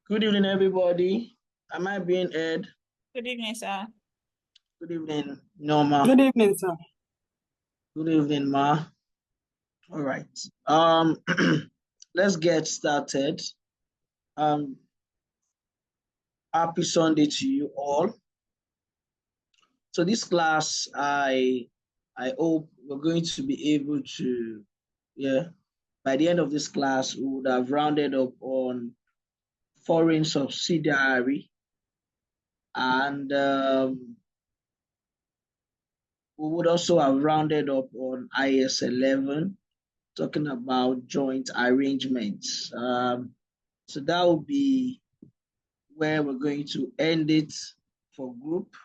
Good evening, everybody. Am I being heard? Good evening, sir. Good evening, Norma. Good evening, sir. Good evening, Ma. All right. Let's get started. Happy Sunday to you all. So this class, I hope we're going to be able to, by the end of this class, we would have rounded up on foreign subsidiary, and we would also have rounded up on IS 11, talking about joint arrangements. So that will be where we're going to end it for group.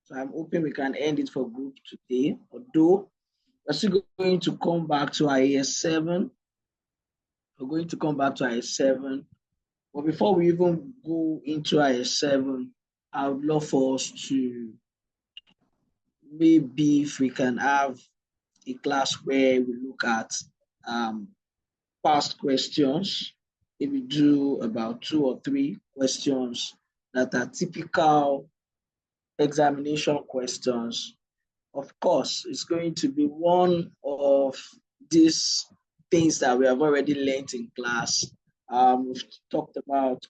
So I'm hoping we can end it for group today, although we're still going to come back to IS 7. We're going to come back to IS 7. But before we even go into IS 7, I would love for us to, maybe if we can have a class where we look at past questions. If we do about 2 or 3 questions that are typical examination questions. Of course, it's going to be one of these things that we have already learned in class. We've talked about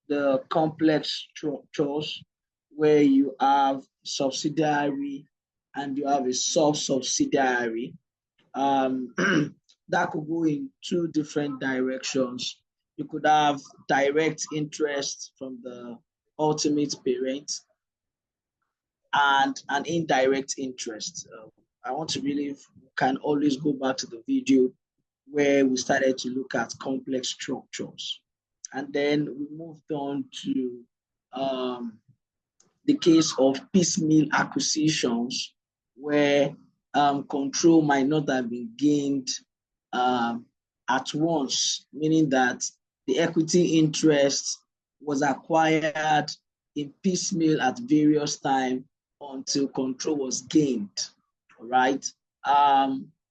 the complex structures where you have subsidiary and you have a sub-subsidiary. That could go in 2 different directions. You could have direct interest from the ultimate parent and an indirect interest. I want to really can always go back to the video where we started to look at complex structures. And then we moved on to the case of piecemeal acquisitions where control might not have been gained at once, meaning that the equity interest was acquired in piecemeal at various times until control was gained. All right.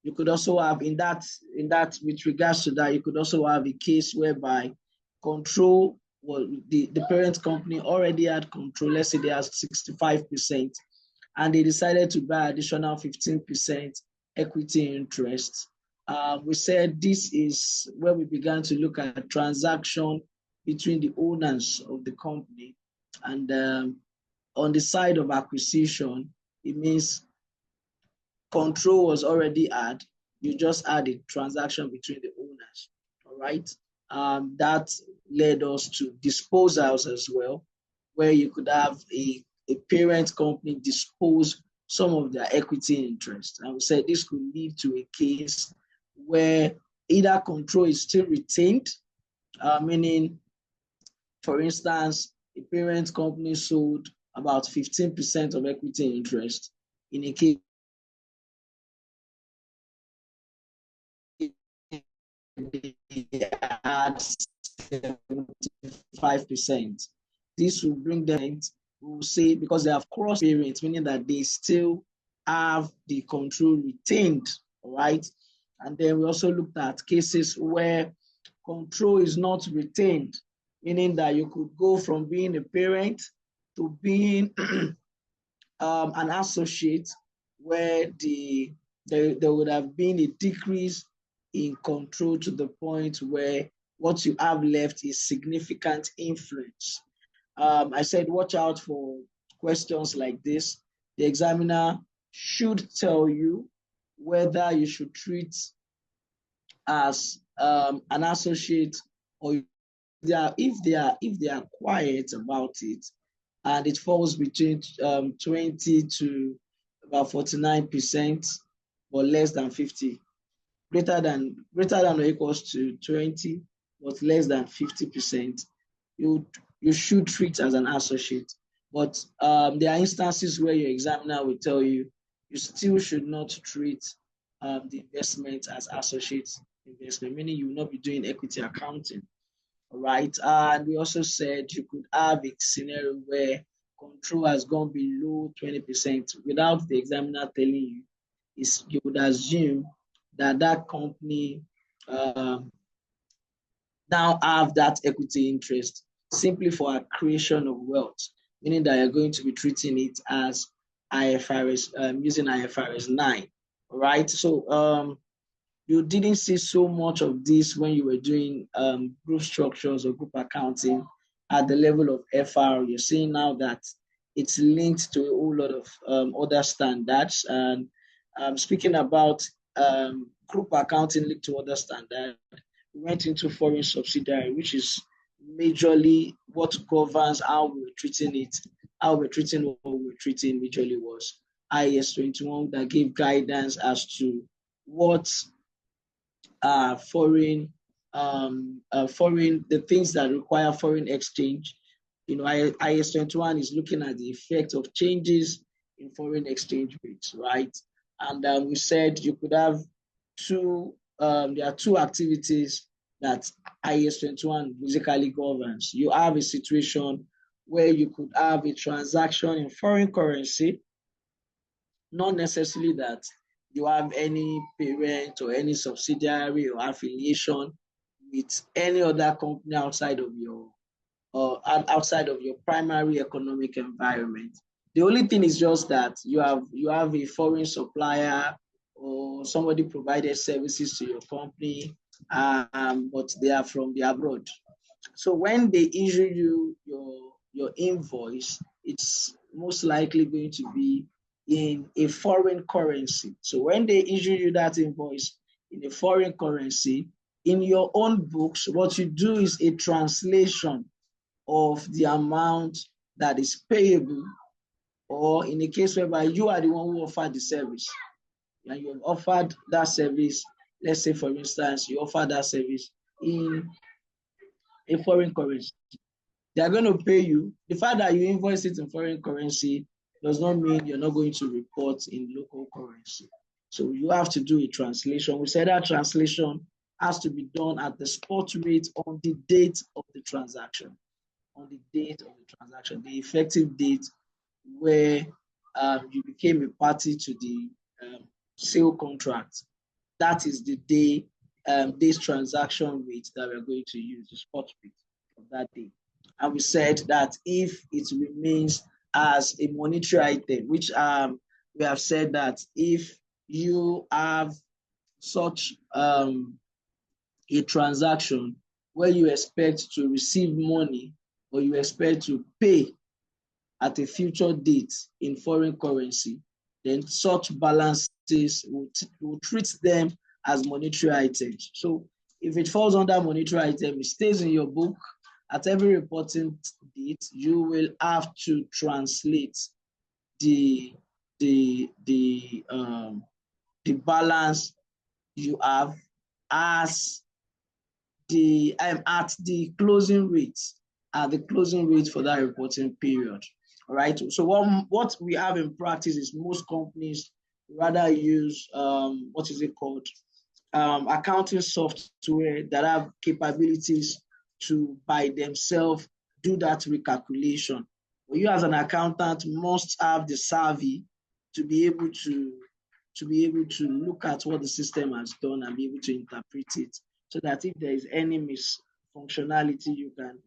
You could also have in that with regards to that, you could also have a case whereby control, well, the parent company already had control. Let's say they have 65%, and they decided to buy additional 15% equity interest. We said this is where we began to look at a transaction between the owners of the company. And on the side of acquisition, it means control was already had. You just had a transaction between the owners, all right? That led us to disposals as well, where you could have a parent company dispose some of their equity interest. And we said this could lead to a case where either control is still retained, meaning, for instance, a parent company sold about 15% of equity interest in a case they had 75%. This will bring them, we will say, because they have cross parents, meaning that they still have the control retained, all right? And then we also looked at cases where control is not retained, meaning that you could go from being a parent to being an associate, where there would have been a decrease in control to the point where what you have left is significant influence. I said, watch out for questions like this. The examiner should tell you whether you should treat as an associate, or if they are quiet about it, and it falls between 20 to about 49%, but less than 50. Greater than or equals to 20, but less than 50%, you should treat as an associate. But there are instances where your examiner will tell you still should not treat the investment as associate investment, meaning you will not be doing equity accounting. All right. And we also said you could have a scenario where control has gone below 20% without the examiner telling you. You would assume that company now have that equity interest simply for accretion of wealth, meaning that you're going to be treating it as IFRS, using IFRS 9, right? So you didn't see so much of this when you were doing group structures or group accounting at the level of FR. You're seeing now that it's linked to a whole lot of other standards. And speaking about group accounting linked to other standards, we went into foreign subsidiary, which is majorly what governs how we're treating it, how we're treating what we're treating majorly was IAS 21 that gave guidance as to what foreign, the things that require foreign exchange. You know, IAS 21 is looking at the effect of changes in foreign exchange rates, right? And we said you could have there are two activities that IAS 21 basically governs. You have a situation where you could have a transaction in foreign currency, not necessarily that you have any parent or any subsidiary or affiliation with any other company outside of your primary economic environment. The only thing is just that you have a foreign supplier or somebody provided services to your company, but they are from the abroad. So when they issue you your invoice, it's most likely going to be in a foreign currency. So when they issue you that invoice in a foreign currency, in your own books, what you do is a translation of the amount that is payable, or in a case whereby you are the one who offered the service, and you have offered that service, let's say for instance, you offer that service in a foreign currency. They are going to pay you. The fact that you invoice it in foreign currency does not mean you're not going to report in local currency. So you have to do a translation. We said that translation has to be done at the spot rate on the date of the transaction. On the date of the transaction, the effective date where you became a party to the sale contract. That is the day, this transaction rate that we're going to use, the spot rate of that day. And we said that if it remains as a monetary item, which we have said that if you have such a transaction where you expect to receive money or you expect to pay at a future date in foreign currency, then such balances will treat them as monetary items. So if it falls under monetary item, it stays in your book. At every reporting date, you will have to translate the balance you have as at the closing rate, for that reporting period. All right. So what we have in practice is most companies rather use what is it called? Accounting software that have capabilities to by themselves do that recalculation. But you as an accountant must have the savvy to be able to look at what the system has done and be able to interpret it, so that if there is any misfunctionality, you can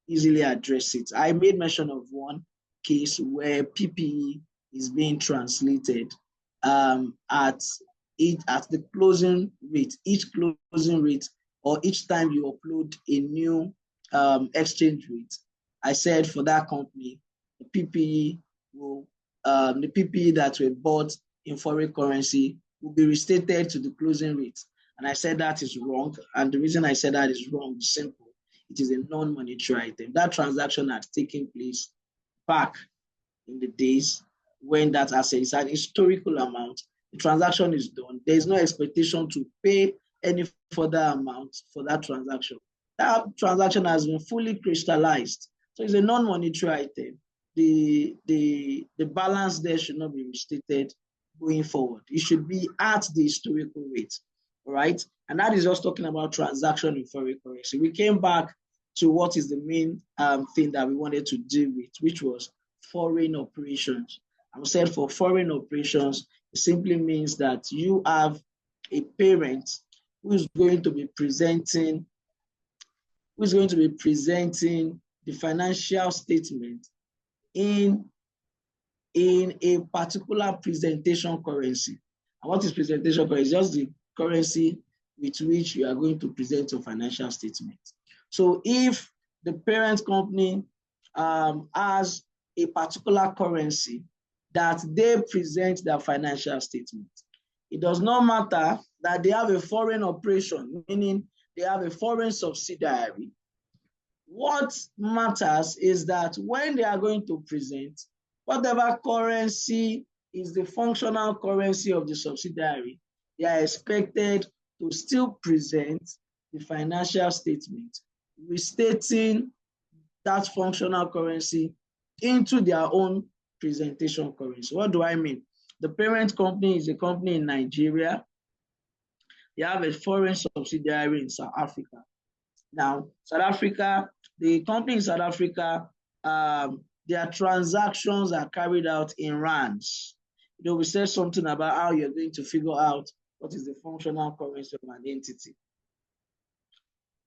easily address it. I made mention of one case where PPE is being translated at the closing rate, each closing rate, or each time you upload a new exchange rate. I said for that company, the PPE that were bought in foreign currency will be restated to the closing rate. And I said that is wrong. And the reason I said that is wrong is simple. It is a non-monetary item. That transaction had taken place back in the days when that asset is an historical amount. The transaction is done. There is no expectation to pay any further amount for that transaction. That transaction has been fully crystallized. So it's a non-monetary item. The balance there should not be restated going forward. It should be at the historical rate. All right. And that is just talking about transaction in foreign currency. We came back to what is the main thing that we wanted to deal with, which was foreign operations. I said for foreign operations, it simply means that you have a parent who is going to be presenting the financial statement in a particular presentation currency. And what is presentation currency? Just the currency with which you are going to present your financial statement. So if the parent company has a particular currency that they present their financial statement, it does not matter that they have a foreign operation, meaning they have a foreign subsidiary. What matters is that when they are going to present, whatever currency is the functional currency of the subsidiary, they are expected to still present the financial statement, restating that functional currency into their own presentation currency. What do I mean? The parent company is a company in Nigeria. They have a foreign subsidiary in South Africa. Now, South Africa, the company in South Africa, their transactions are carried out in rands. We said something about how you're going to figure out what is the functional currency of an entity.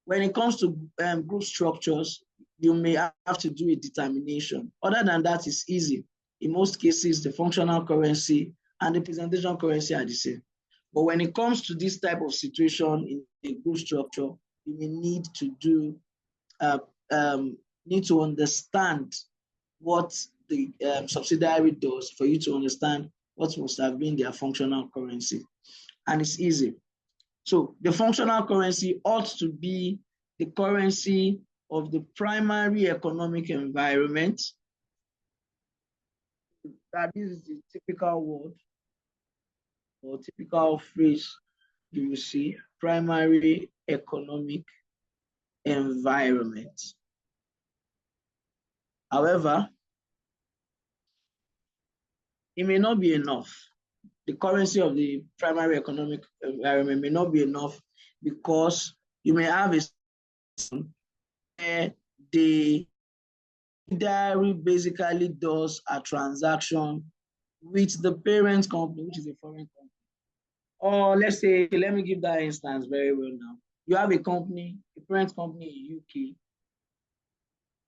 When it comes to group structures, you may have to do a determination. Other than that, it's easy. In most cases, the functional currency and the presentation currency are the same. But when it comes to this type of situation in a group structure, you may need to understand what the subsidiary does for you to understand what must have been their functional currency. And it's easy. So the functional currency ought to be the currency of the primary economic environment. That is the typical word or typical phrase you will see, primary economic environment. However, it may not be enough. The currency of the primary economic environment may not be enough because you may have a system where the subsidiary basically does a transaction with the parent company, which is a foreign company. Or let's say, let me give that instance very well now. You have a company, a parent company in UK.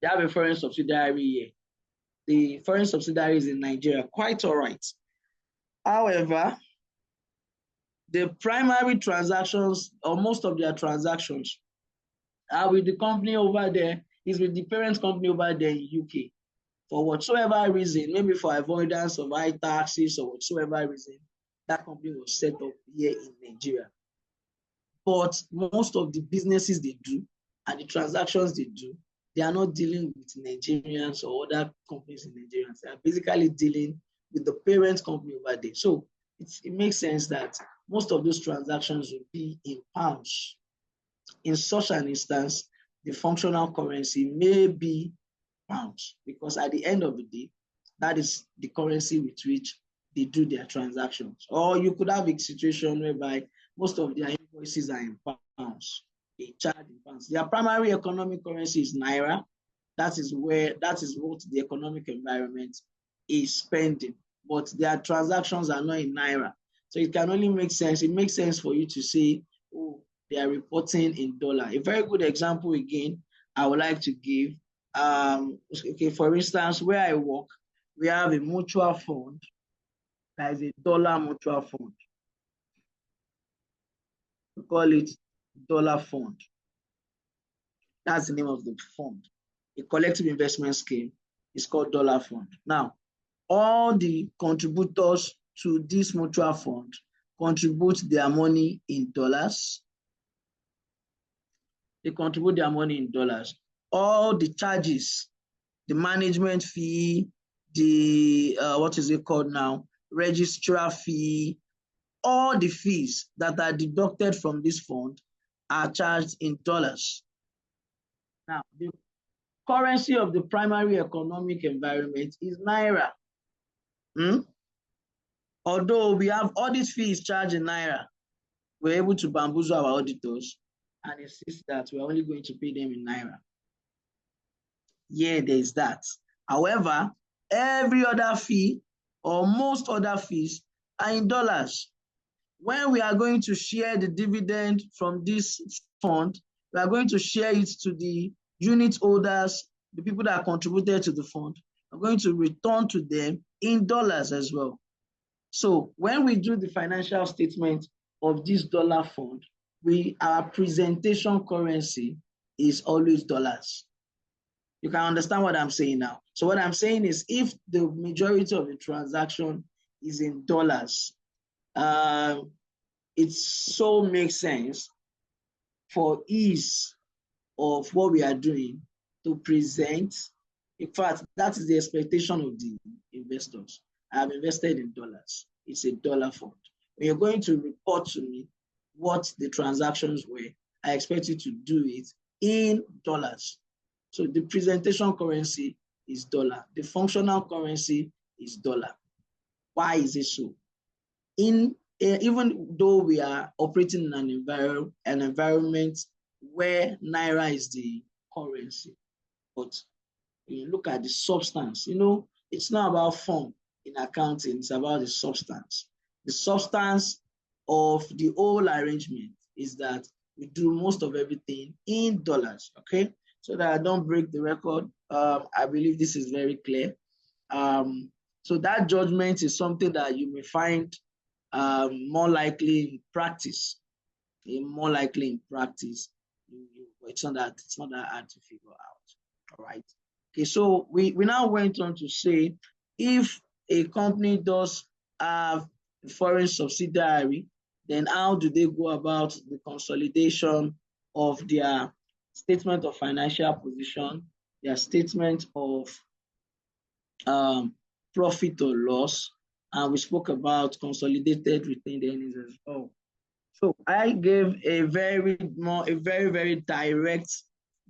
They have a foreign subsidiary here. The foreign subsidiary is in Nigeria, quite all right. However, the primary transactions, or most of their transactions, are with the company over there, is with the parent company over there in UK. For whatsoever reason, maybe for avoidance of high taxes or whatsoever reason, that company was set up here in Nigeria. But most of the businesses they do and the transactions they do, they are not dealing with Nigerians or other companies in Nigeria. They are basically dealing with the parent company over there. So it makes sense that most of those transactions will be in pounds. In such an instance, the functional currency may be pounds, because at the end of the day, that is the currency with which they do their transactions. Or you could have a situation whereby most of their invoices are in pounds. They charge in pounds. Their primary economic currency is naira. That is what the economic environment is spending. But their transactions are not in naira. So it can only make sense. It makes sense for you to say, oh, they are reporting in dollar. A very good example again, I would like to give. Okay, for instance, where I work, we have a mutual fund. That is a dollar mutual fund. We call it dollar fund. That's the name of the fund. A collective investment scheme is called dollar fund. Now, all the contributors to this mutual fund contribute their money in dollars. They contribute their money in dollars. All the charges, the management fee, the what is it called now? Registrar fee, all the fees that are deducted from this fund are charged in dollars. Now, the currency of the primary economic environment is naira. Although we have audit fees charged in naira, we're able to bamboozle our auditors and insist that we're only going to pay them in naira. Yeah, there's that. However, every other fee or most other fees are in dollars. When we are going to share the dividend from this fund, we are going to share it to the unit holders the people that contributed to the fund are going to return to them in dollars as well. So when we do the financial statement of this dollar fund, our presentation currency is always dollars. You can understand what I'm saying now. So what I'm saying is, if the majority of the transaction is in dollars, it so makes sense for ease of what we are doing to present. In fact, that is the expectation of the investors. I have invested in dollars. It's a dollar fund. When you're going to report to me what the transactions were, I expect you to do it in dollars. So the presentation currency is dollar. The functional currency is dollar. Why is it so? Even though we are operating in an environment where Naira is the currency, but when you look at the substance, it's not about form in accounting, it's about the substance. The substance of the whole arrangement is that we do most of everything in dollars, okay? So that I don't break the record, I believe this is very clear. So that judgment is something that you may find more likely in practice. More likely in practice, it's not that hard to figure out. All right. Okay, so we now went on to say, if a company does have a foreign subsidiary, then how do they go about the consolidation of their statement of financial position, their statement of profit or loss, and we spoke about consolidated retained earnings as well. So I gave a very direct,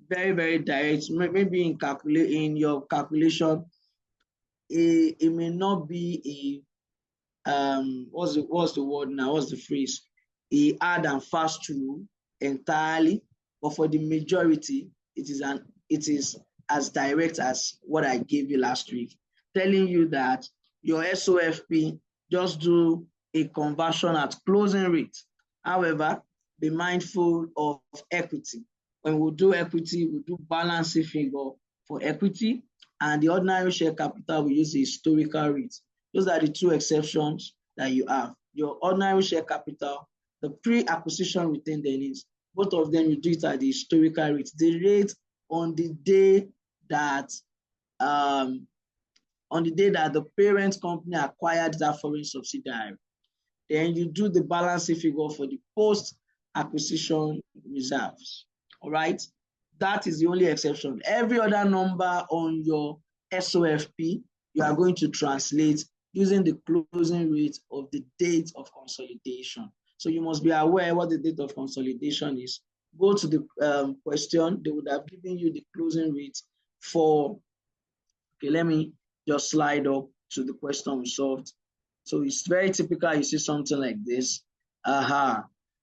maybe in your calculation, it may not be what's the word now? What's the phrase? A hard and fast rule entirely, but for the majority, it is as direct as what I gave you last week, telling you that your SOFP, just do a conversion at closing rate. However, be mindful of equity. When we do equity, we do balancing figure for equity, and the ordinary share capital, we use the historical rate. Those are the two exceptions that you have. Your ordinary share capital, the pre-acquisition retained earnings, both of them you do it at the historical rate. The rate on the day that the parent company acquired that foreign subsidiary. Then you do the balancing figure for the post-acquisition reserves. All right, that is the only exception. Every other number on your SOFP, you are going to translate using the closing rate of the date of consolidation. So you must be aware what the date of consolidation is. Go to the question, they would have given you the closing rate for, okay, let me just slide up to the question we solved. So it's very typical, you see something like this.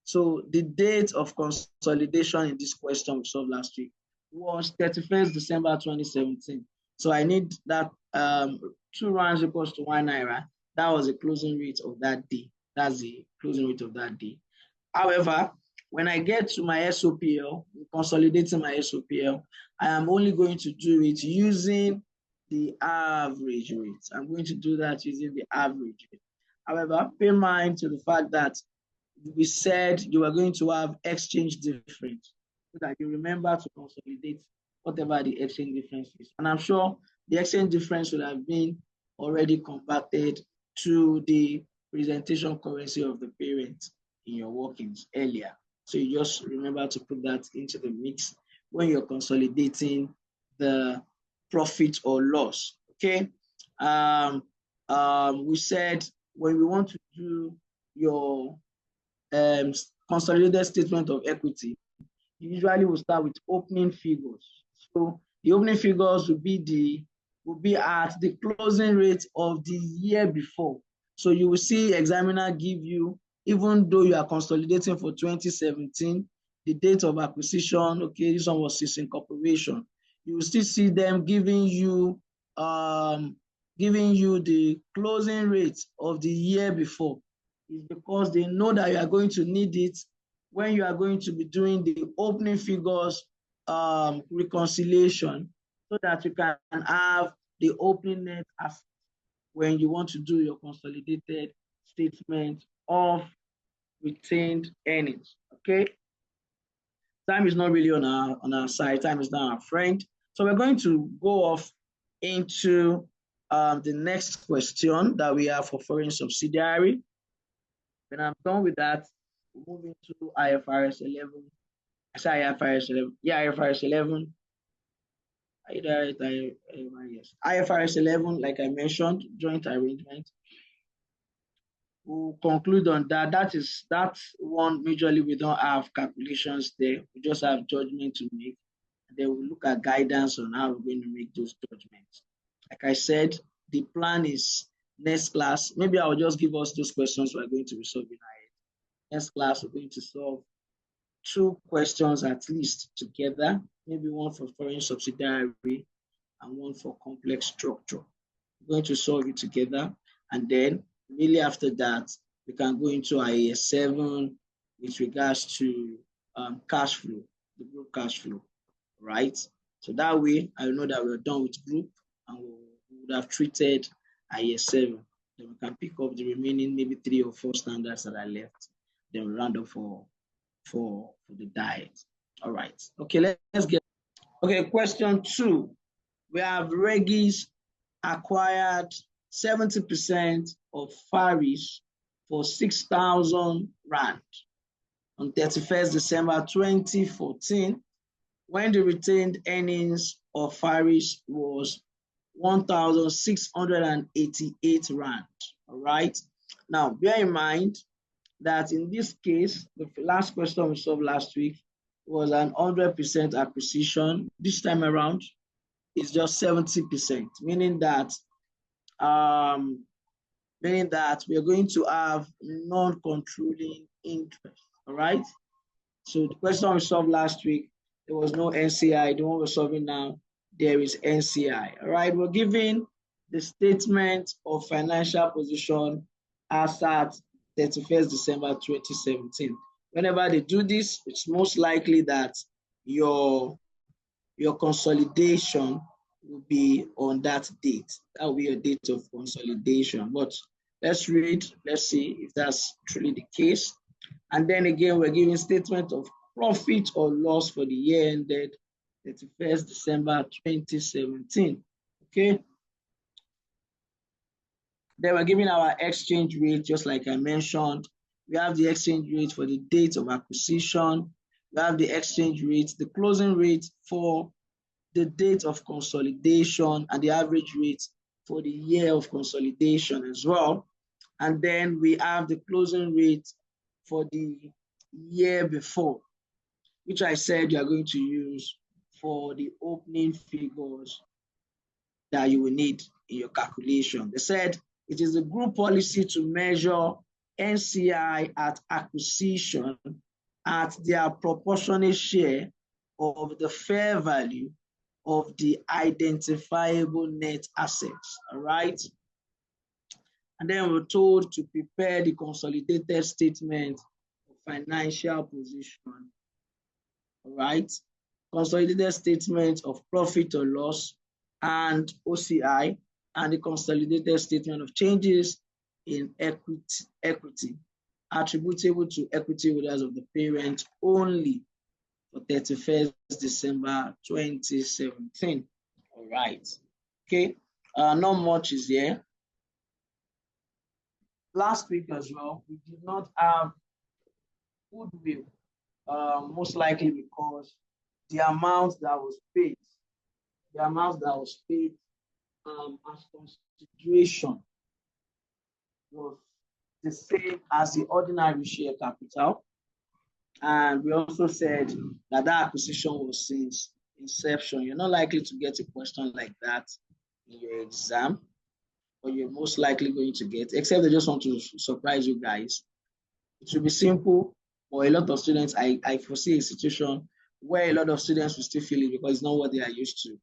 So the date of consolidation in this question we solved last week was 31st December 2017. So I need that 2 rands equals to 1 naira. That was the closing rate of that day. That's the closing rate of that day. However, when I get to my SOPL, consolidating my SOPL, I am only going to do it using the average rate. I'm going to do that using the average rate. However, pay mind to the fact that we said you are going to have exchange difference, so that you remember to consolidate whatever the exchange difference is. And I'm sure the exchange difference would have been already converted to the presentation currency of the parent in your workings earlier. So you just remember to put that into the mix when you're consolidating the profit or loss. Okay. We said when we want to do your consolidated statement of equity, you usually will start with opening figures. So the opening figures will be at the closing rate of the year before. So you will see examiner give you, even though you are consolidating for 2017, the date of acquisition, okay, this one was since incorporation. You will still see them giving you the closing rate of the year before. It's because they know that you are going to need it when you are going to be doing the opening figures reconciliation, so that you can have the opening net as when you want to do your consolidated statement of retained earnings. Okay. Time is not really on our side. Time is not our friend. So we're going to go off into the next question that we have for foreign subsidiary. When I'm done with that, we'll move into IFRS 11. I say IFRS 11. Yeah, IFRS 11. Yes. IFRS 11, like I mentioned, joint arrangement. We'll conclude on that. That's one majorly we don't have calculations there. We just have judgment to make. And then we'll look at guidance on how we're going to make those judgments. Like I said, the plan is next class. Maybe I'll just give us those questions we're going to be solving ahead. Next class, we're going to solve 2 questions at least together, maybe one for foreign subsidiary and one for complex structure. We're going to solve it together, and then really after that, we can go into IAS 7 with regards to cash flow, the group cash flow, right? So that way, I know that we're done with group and we would have treated IAS 7. Then we can pick up the remaining maybe 3 or 4 standards that are left. Then we round up for the diet. All right. Okay, let's get. Okay, question 2. We have Regis acquired 70% of Farish for 6,000 Rand on 31st December 2014, when the retained earnings of Farish was 1,688 Rand. All right. Now, bear in mind that in this case, the last question we solved last week was an 100% acquisition. This time around, it's just 70%, meaning that we are going to have non-controlling interest. All right. So the question we solved last week, there was no NCI. The one we're solving now, there is NCI. All right. We're giving the statement of financial position as at 31st December 2017. Whenever they do this, it's most likely that your consolidation will be on that date. That will be your date of consolidation. But let's read, let's see if that's truly the case. And then again, we're giving statement of profit or loss for the year ended 31st December 2017. Okay. Then we're giving our exchange rate, just like I mentioned. We have the exchange rate for the date of acquisition. We have the exchange rate, the closing rate for the date of consolidation, and the average rate for the year of consolidation as well. And then we have the closing rate for the year before, which I said you are going to use for the opening figures that you will need in your calculation. They said it is a group policy to measure NCI at acquisition at their proportionate share of the fair value of the identifiable net assets. All right. And then we're told to prepare the consolidated statement of financial position. All right. Consolidated statement of profit or loss and OCI, and the consolidated statement of changes in equity attributable to equity holders of the parent only for 31st December 2017. All right. Okay. Not much is here. Last week as well, we did not have goodwill, most likely because the amount that was paid as consideration was the same as the ordinary share capital. And we also said that that acquisition was since inception. You're not likely to get a question like that in your exam, but you're most likely going to get, except they just want to surprise you guys. It will be simple for a lot of students. I foresee a situation where a lot of students will still feel it because it's not what they are used to.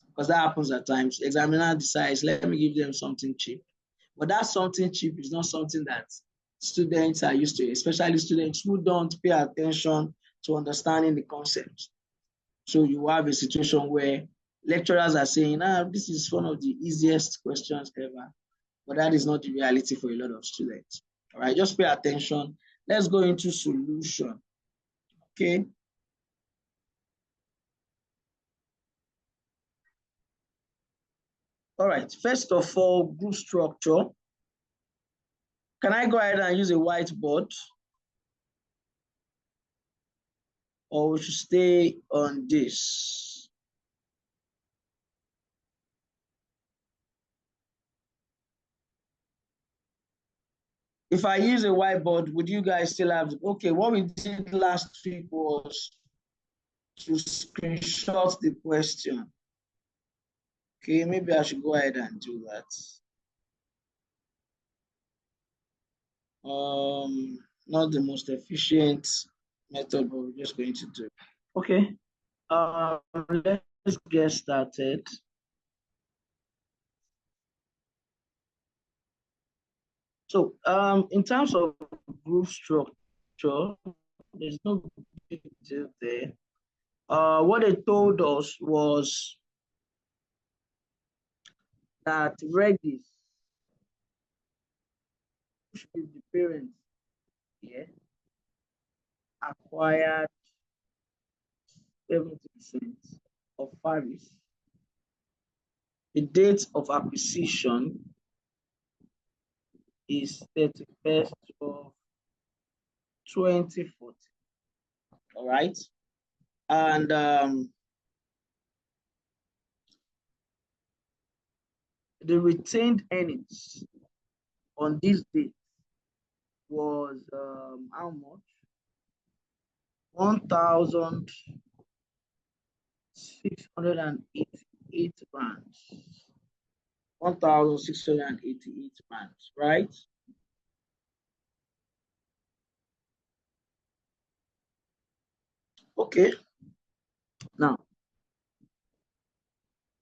Because that happens at times. Examiner decides, let me give them something cheap. But that something cheap is not something that students are used to, especially students who don't pay attention to understanding the concepts. So you have a situation where lecturers are saying, this is one of the easiest questions ever, but that is not the reality for a lot of students. All right, just pay attention. Let's go into solution. Okay. All right, first of all, group structure. Can I go ahead and use a whiteboard? Or we should stay on this? If I use a whiteboard, would you guys still have, okay, what we did last week was to screenshot the question. Okay, maybe I should go ahead and do that. Not the most efficient method, but we're just going to do it. Okay, let's get started. So in terms of group structure, there's no big deal there. What they told us was that Regis, which is the parents here, acquired 70% of Faris. The date of acquisition is 31st of 2014. All right. And the retained earnings on this date was how much? 1,688 rands. 1,688 rands, right? Okay. Now,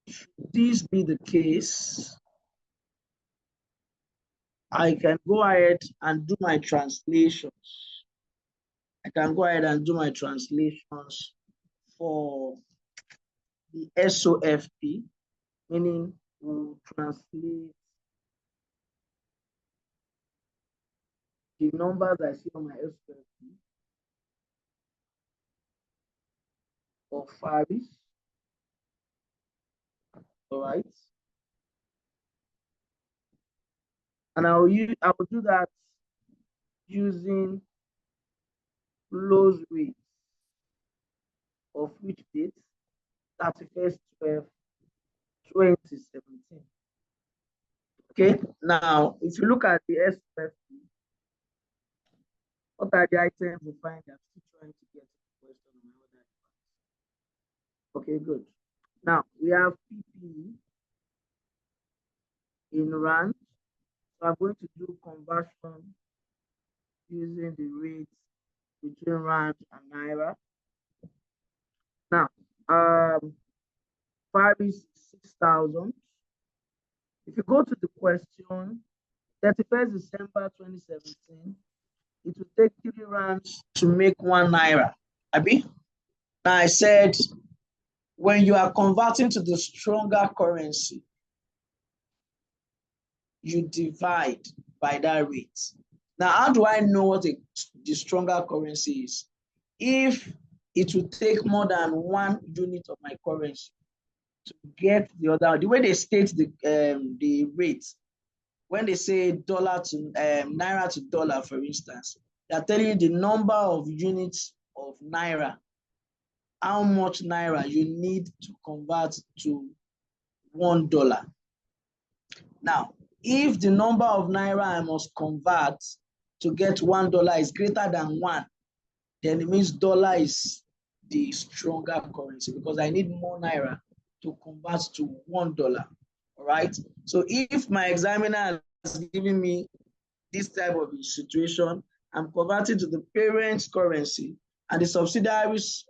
should this be the case, I can go ahead and do my translations. I can go ahead and do my translations for the SOFP, meaning we'll translate the numbers I see on my SOFP of Faris. All right. And I will do that using close rates of which date? 31st 12 2017. Okay, now if you look at the SOFP, what are the items you find? I'm still trying to get the question on my other device. Okay, good. Now we have PPE in rand. So I'm going to do conversion using the rates between rand and naira. Now, Faris 6,000. If you go to the question, 31st December 2017, it will take 3 rands to make 1 naira. Abi? Now I said, when you are converting to the stronger currency, you divide by that rate. Now, how do I know what the stronger currency is? If it will take more than 1 unit of my currency to get the other, the way they state the rate, when they say dollar to naira to dollar, for instance, they're telling you the number of units of naira, how much naira you need to convert to $1. Now, if the number of naira I must convert to get $1 is greater than 1, then it means dollar is the stronger currency because I need more naira to convert to $1. All right. So if my examiner has given me this type of situation, I'm converting to the parent's currency, and the subsidiary's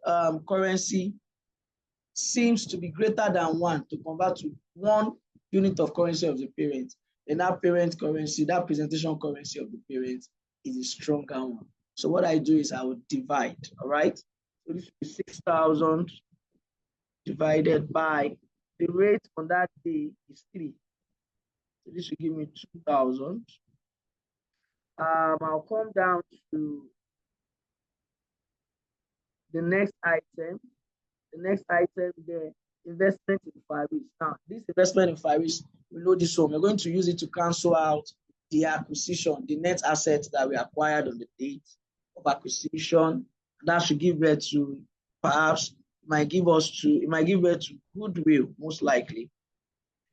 currency seems to be greater than 1 to convert to 1 unit of currency of the parent. Then that parent currency, that presentation currency of the parent is a stronger one. So what I do is I would divide, all right? So this is 6,000 divided by the rate on that day is 3. So this will give me 2,000. I'll come down to the next item. The next item there, investment in Faris. Now, this investment in Faris, we know this one. We're going to use it to cancel out the acquisition, the net assets that we acquired on the date of acquisition. And that should give birth to, perhaps, it might give birth to goodwill, most likely.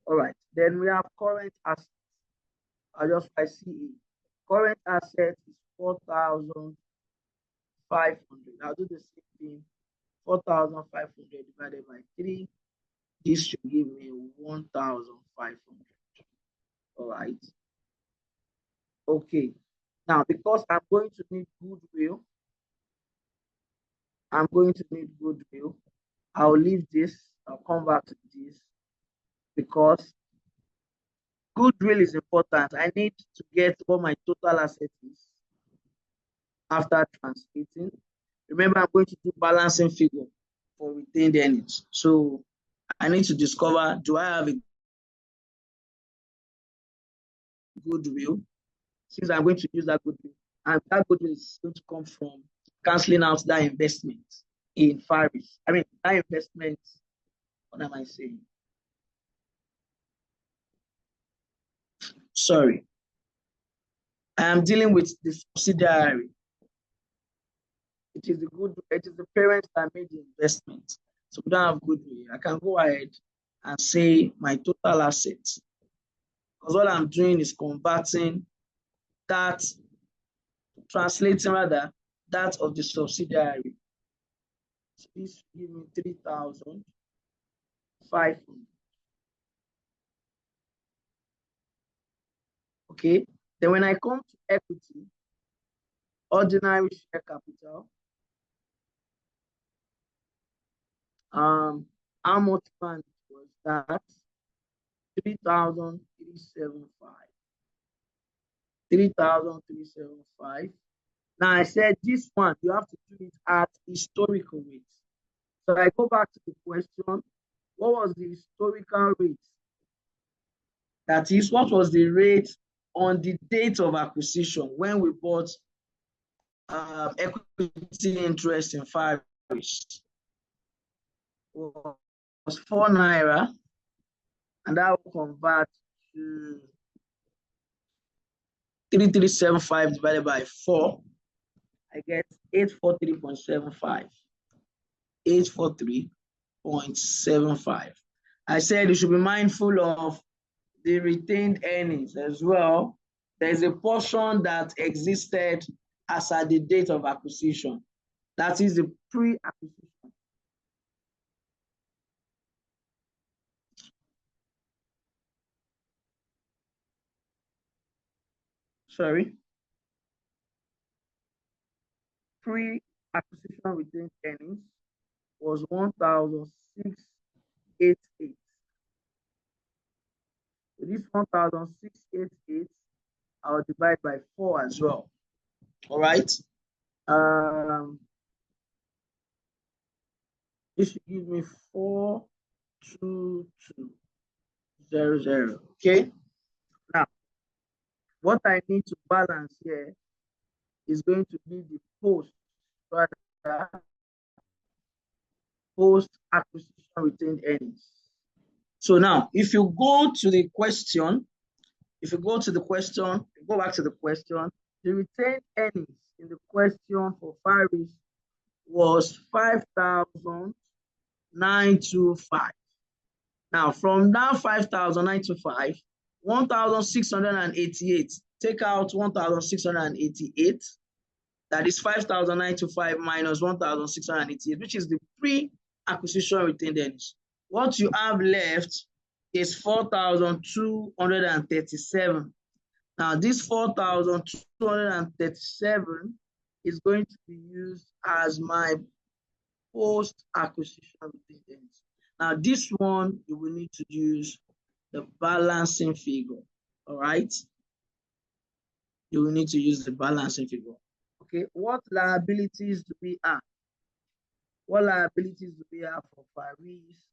All right. Then we have current assets. I see it. Current assets is 4,500. I'll do the same thing. 4,500 divided by 3. This should give me 1,500. All right. Okay. Now, because I'm going to need goodwill, I'll leave this. I'll come back to this because goodwill is important. I need to get what my total asset is after translating. Remember, I'm going to do balancing figure for retained earnings. So I need to discover, do I have a goodwill? Since I'm going to use that goodwill, and that goodwill is going to come from canceling out that investment in Faris. I mean, that investment, what am I saying? Sorry. I am dealing with the subsidiary. It is the parents that made the investment. So we don't have goodwill. I can go ahead and say my total assets. Because all I'm doing is converting that, translating rather, that of the subsidiary. So this will give me 3,500. Okay. Then when I come to equity, ordinary share capital, how much fund was that? 3,375. 3,375. Now I said this one, you have to do it at historical rates. So I go back to the question, what was the historical rate? That is, what was the rate on the date of acquisition when we bought equity interest in Faris? Was 4 naira, and that will convert to 3,375 divided by 4. I get 843.75. 843.75. I said you should be mindful of the retained earnings as well. There's a portion that existed as at the date of acquisition. That is the pre-acquisition. Sorry. Pre-acquisition retained earnings was 1,688. So this 1,688, I'll divide by 4 as well. All right. This should give me 42200. Okay. Now, what I need to balance here is going to be the post-acquisition retained earnings. So now, if you go to the question, go back to the question, the retained earnings in the question for Faris was 5,925. Now, from that 5,925, 1,688, take out 1,688. That is 5,925 minus 1,688, which is the pre-acquisition retained earnings. What you have left is 4,237. Now, this 4,237 is going to be used as my post-acquisition retained earnings. Now, this one, you will need to use the balancing figure, all right? You will need to use the balancing figure. Okay, what liabilities do we have? What liabilities do we have for Faris?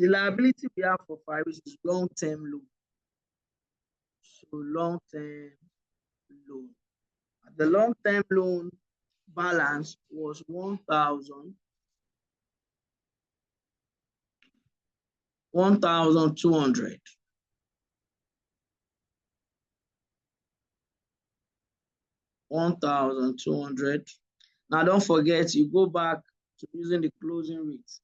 The liability we have for Faris is long-term loan. So long-term loan. The long-term loan balance was 1,200. 1,200. Now don't forget, you go back to using the closing rate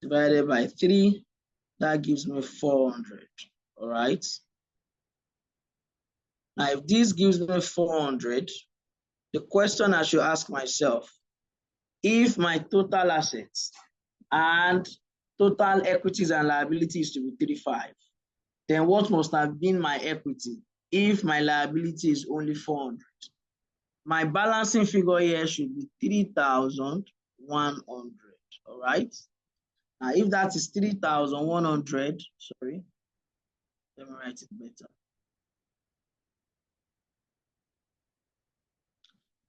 divided by 3. That gives me 400. All right. Now, if this gives me 400, the question I should ask myself, if my total assets and total equities and liabilities to be 35, then what must have been my equity if my liability is only 400? My balancing figure here should be 3,100. All right. Now, if that is 3,100, sorry, let me write it better.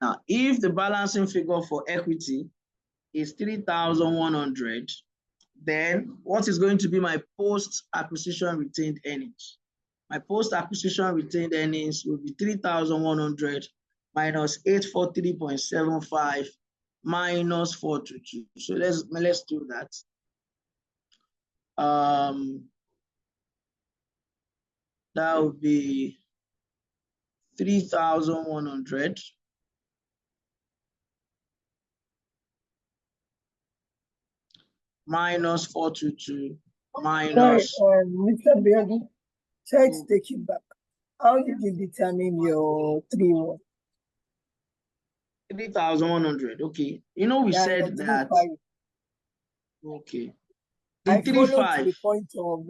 Now, if the balancing figure for equity is 3,100, then what is going to be my post-acquisition retained earnings? My post-acquisition retained earnings will be 3,100 minus 843.75 minus 422. So let's do that. That would be 3,100 minus 422 minus. Sorry, Mr. Biagi, try to take it back. How did you determine your 3-1? 3,100. Okay. You know, we said that. Okay. I followed to the point of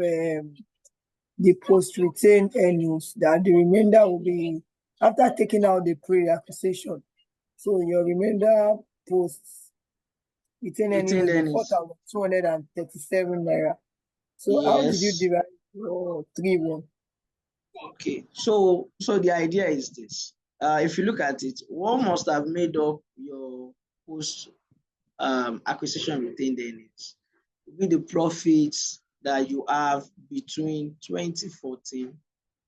the post-retained earnings, that the remainder will be after taking out the pre-acquisition. So your remainder post-retained earnings will be 4,237 naira. So yes. How did you derive your 3-1? Okay, so the idea is this. If you look at it, one must have made up your post acquisition retained earnings. It will be the profits that you have between 2014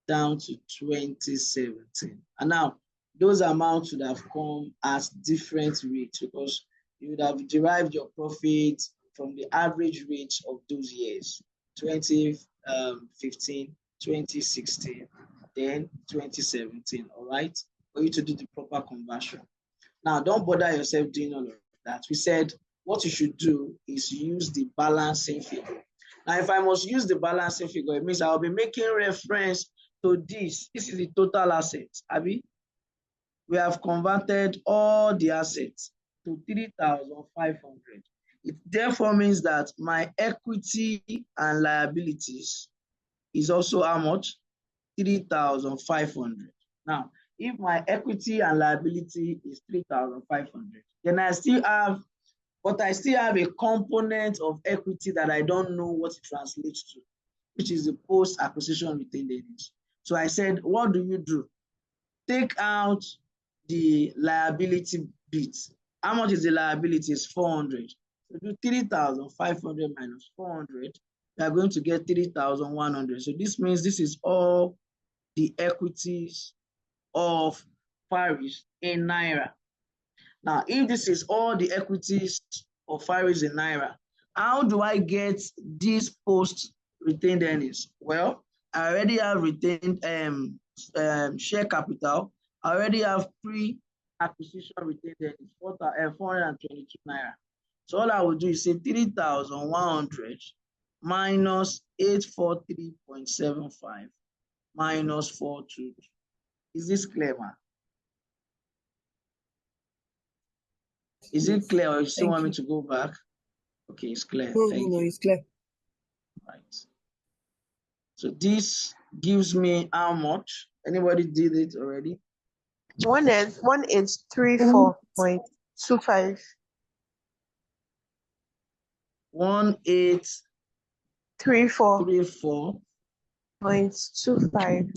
down to 2017. And now those amounts would have come at different rates because you would have derived your profit from the average rate of those years, 2015, 2016, then 2017, all right, for you to do the proper conversion. Now, don't bother yourself doing all of that. We said what you should do is use the balancing figure. Now, if I must use the balancing figure, it means I'll be making reference to this. This is the total assets, Abi. We have converted all the assets to 3,500. It therefore means that my equity and liabilities is also how much? 3,500. Now, if my equity and liability is 3,500, then I still have a component of equity that I don't know what it translates to, which is the post-acquisition retained earnings. So I said, what do? Take out the liability bit. How much is the liability? It's 400. So do 3,500 minus 400. We are going to get 3,100. So this means this is all the equities of Faris in Naira. Now, if this is all the equities of Faris in Naira, how do I get these post-retained earnings? Well, I already have retained share capital. I already have pre-acquisition retained earnings, 422 Naira. So all I will do is say 3,100 minus 843.75 minus 422. Is this clear, man? Is it clear, or you still want me to go back? Okay, it's clear. No, it's clear. Right. So this gives me how much? Anybody did it already? 1834.25. 1834.25.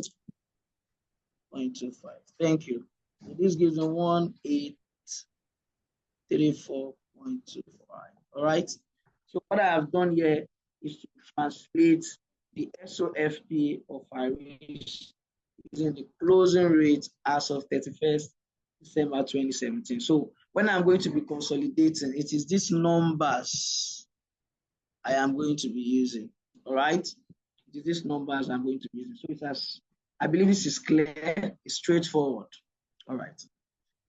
Thank you. So this gives me 1834.25. All right. So what I have done here is to translate the SOFP of Irish using the closing rate as of 31st December 2017. So when I'm going to be consolidating, it is these numbers I am going to be using. All right. It is these numbers I'm going to be using. So it has, I believe this is clear, it's straightforward. All right.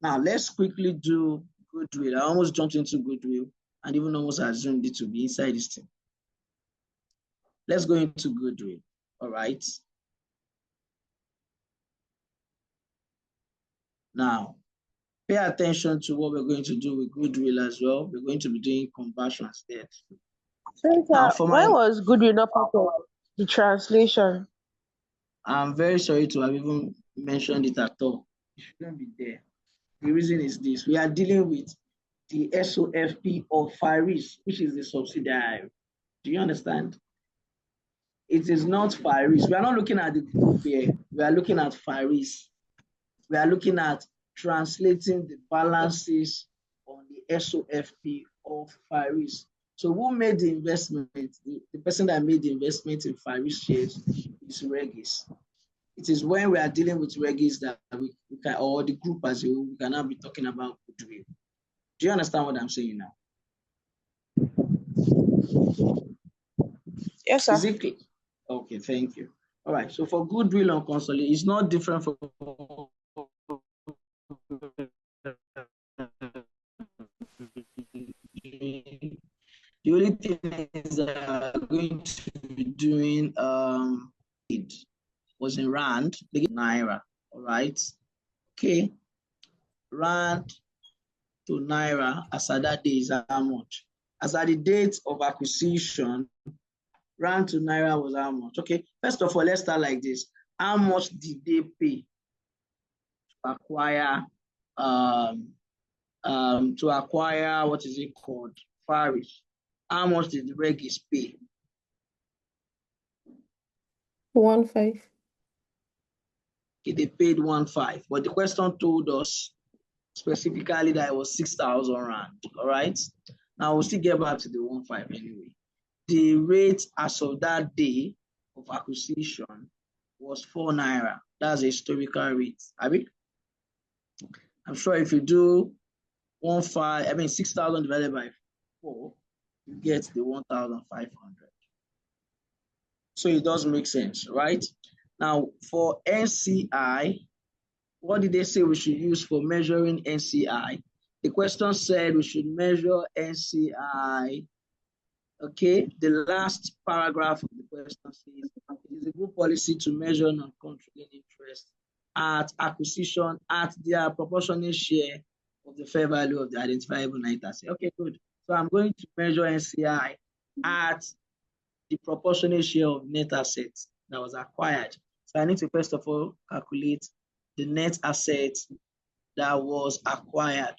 Now let's quickly do goodwill. I almost jumped into goodwill and even almost assumed it to be inside this thing. Let's go into goodwill. All right. Now, pay attention to what we're going to do with goodwill as well. We're going to be doing conversions there. Now, why was goodwill not part of the translation? I'm very sorry to have even mentioned it at all. It shouldn't be there. The reason is this. We are dealing with the SOFP of Faris, which is the subsidiary. Do you understand? It is not Faris. We are not looking at the group here. We are looking at Faris. We are looking at translating the balances on the SOFP of Faris. So who made the investment? The person that made the investment in Faris shares is Regis. It is when we are dealing with Regis that we can, or the group as a whole, we can now be talking about goodwill. Do you understand what I'm saying now? Yes, sir. Is it clear? Okay, thank you. All right, so for goodwill on consolidation, it's not different from the only thing is that going to be doing it was in Rand, Naira. All right. Okay. Rand to Naira as at that day is how much? As at the date of acquisition, Rand to Naira was how much? Okay. First of all, let's start like this. How much did they pay to acquire what is it called? Faris? How much did the Regis pay? 1.5. Okay, they paid 1.5, but the question told us specifically that it was 6,000 Rand. All right. Now we'll still get back to the 1.5 anyway. The rate as of that day of acquisition was 4 Naira. That's a historical rate. I'm sure if you do 6,000 divided by 4, you get the 1,500. So it does make sense, right? Now for NCI, what did they say we should use for measuring NCI? The question said we should measure NCI. Okay, the last paragraph of the question says it is a good policy to measure non-controlling interest at acquisition at their proportionate share of the fair value of the identifiable net asset. Okay, good. So I'm going to measure NCI at the proportionate share of net assets that was acquired. So I need to first of all calculate the net assets that was acquired.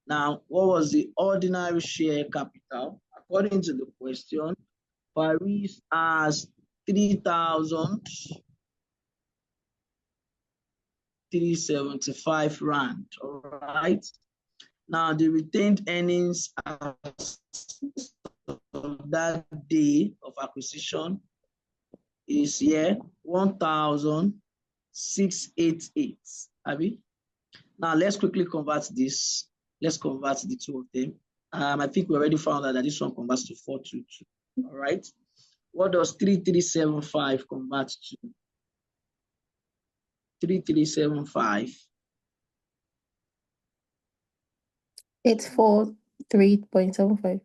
Now, what was the ordinary share capital? According to the question, Faris has 3,375 Rand. All right. Now, the retained earnings as of that day of acquisition is here 1,688. Abi? Now, let's quickly convert this. Let's convert the two of them. I think we already found out that this one converts to 422. All right. What does 3,375 convert to? 3,375. 843.75.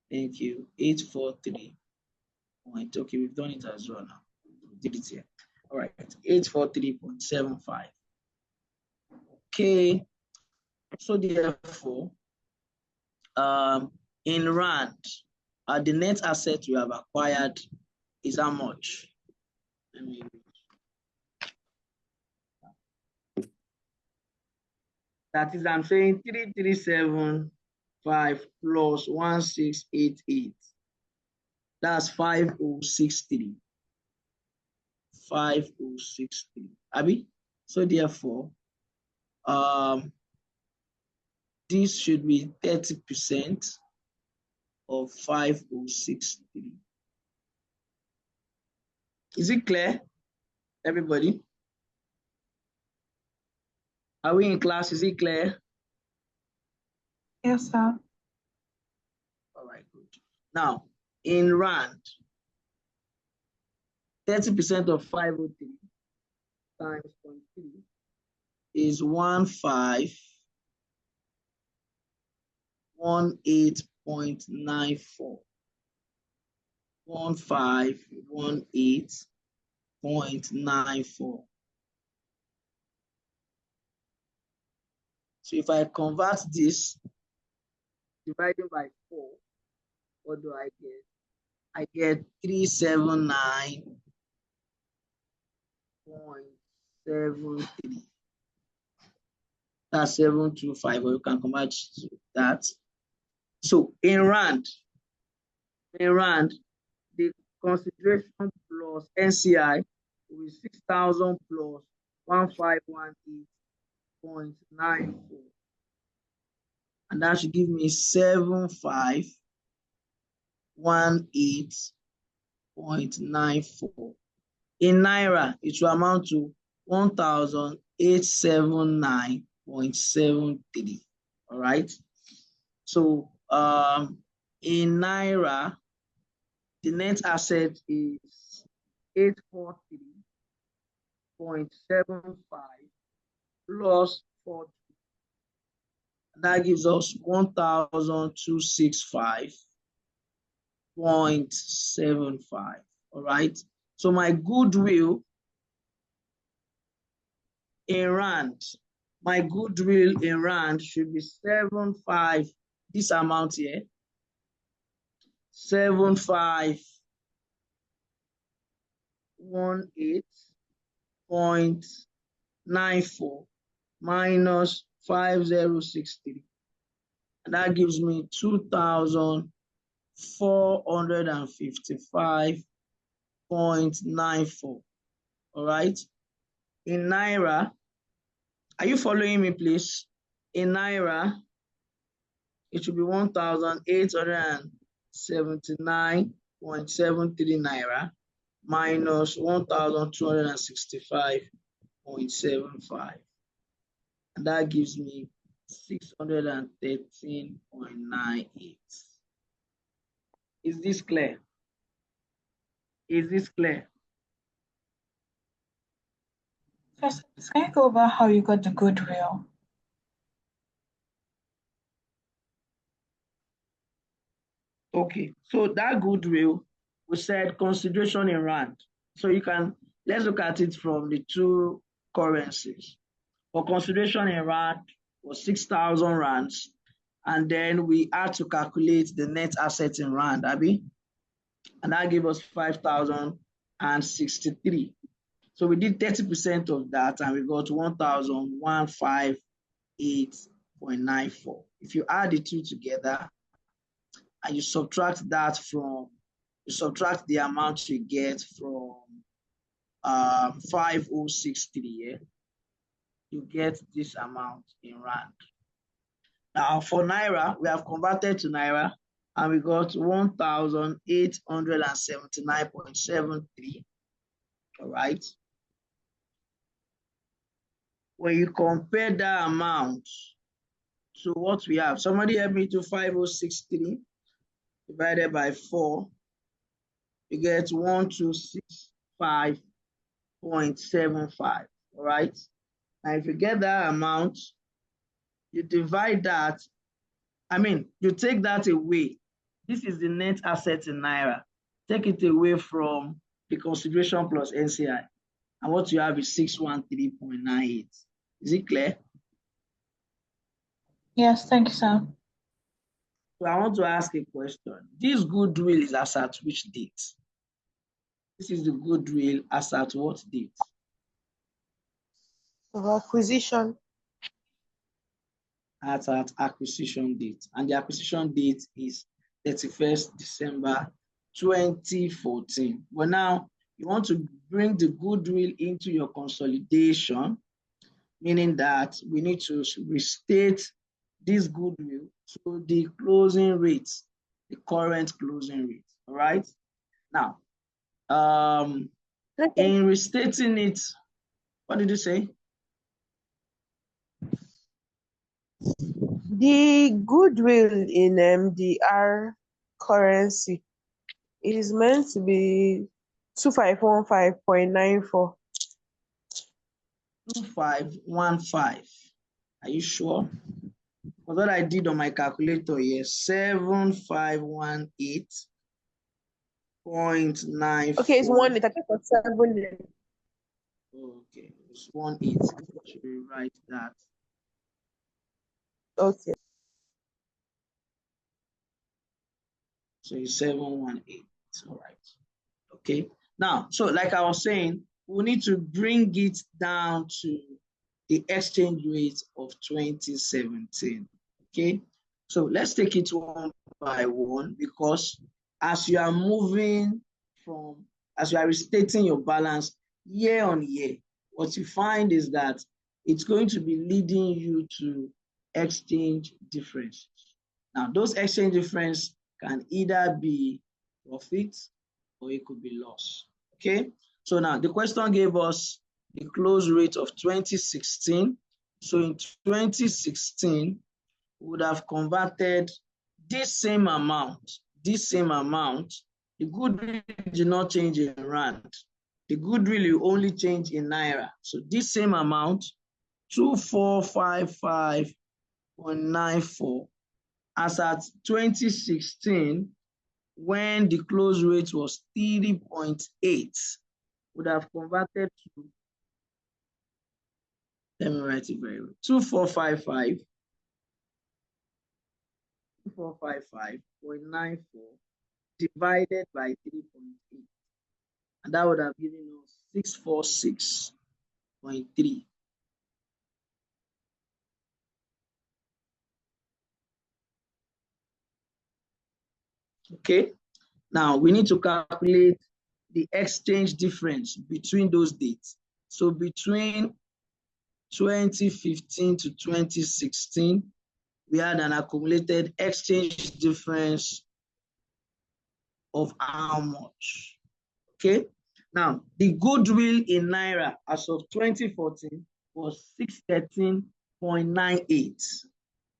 Thank you. 843. Okay, we've done it as well now. We did it here. All right. 843.75. Okay. So therefore, in Rand, the net asset we have acquired is how much? That is, I'm saying 3,375 plus 1,688. That's 5,063. 5,063. Abi? So therefore, this should be 30% of 5063. Is it clear, everybody? Are we in class? Is it clear? Yes, sir. All right, good. Now, in rand, 30% of 503 times 0.3 is 1518.94. 1518.94. So if I convert this, divided by 4, what do I get? I get 379.73. That's 725, or you can convert to that. So in rand, the consideration plus NCI will be 6,000 plus 1518.94. And that should give me 7518.94. In naira, it will amount to 1,879.73. All right. So in naira, the net asset is 843.75 plus 40. That gives us 1,265.75. All right. So my goodwill in rand, should be 75. This amount here, 7518.94 minus 5063. And that gives me 2,455.94. All right. In naira, are you following me, please? In naira, it should be 1,879.73 naira minus 1,265.75. And that gives me 613.98. Is this clear? Is this clear? First, can you go over how you got the goodwill? Okay, so that goodwill, we said consideration in rand. So let's look at it from the two currencies. For consideration in rand was 6,000 rands, and then we had to calculate the net assets in rand, Abby, and that gave us 5,063. So we did 30% of that, and we got 1,158.94. If you add the two together, and you subtract the amount you get from 5063, you get this amount in rand. Now for naira, we have converted to naira, and we got 1,879.73. All right. When you compare that amount to what we have, somebody help me to 5063 divided by 4, you get 1265.75. All right. Now, if you get that amount, you divide that. You take that away. This is the net asset in naira. Take it away from the consideration plus NCI. And what you have is 613.98. Is it clear? Yes, thank you, sir. So I want to ask a question. This goodwill is as at which date? This is the goodwill as at what date? Acquisition. At acquisition date. And the acquisition date is 31st December 2014. But now you want to bring the goodwill into your consolidation, meaning that we need to restate this goodwill to the closing rate, the current closing rate. All right. Now, in restating it, what did you say? The goodwill in the R currency is meant to be 2515.94. 2515. Are you sure? Because what I did on my calculator here, 7518.94. Okay, it's 1 8. I think it's 7. Okay, it's 18. Should we write that? Okay. So it's 718. All right. Okay. Now, so like I was saying, we need to bring it down to the exchange rate of 2017. Okay. So let's take it one by one, because as you are moving as you are restating your balance year on year, what you find is that it's going to be leading you to exchange difference. Now, those exchange difference can either be profit or it could be loss. Okay. So now the question gave us the close rate of 2016. So in 2016, we would have converted this same amount. The goodwill did not change in rand. The goodwill will only change in naira. So this same amount, 2455.94, as at 2016, when the close rate was 3.8, would have converted to, let me write it very well, 2455.94 divided by 3.8. And that would have given us 646.3. Okay. Now we need to calculate the exchange difference between those dates. So between 2015 to 2016, we had an accumulated exchange difference of how much? Okay. Now, the goodwill in naira as of 2014 was 613.98,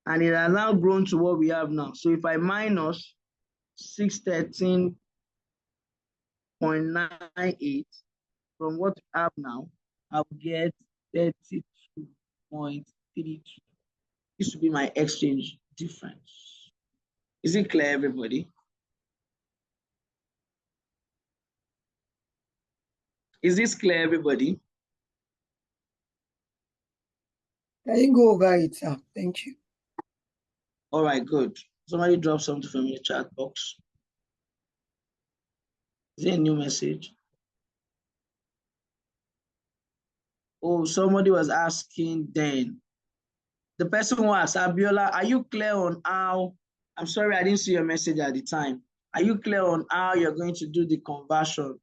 and it has now grown to what we have now. So if I minus 613.98 from what we have now, I'll get 32.32. This will be my exchange difference. Is it clear, everybody? Is this clear, everybody? I didn't go over it, sir. Thank you. All right, good. Somebody drop something from the chat box. Is there a new message? Oh, somebody was asking then. The person who asked, Abiola, are you clear on how, I'm sorry, I didn't see your message at the time. Are you clear on how you're going to do the conversion?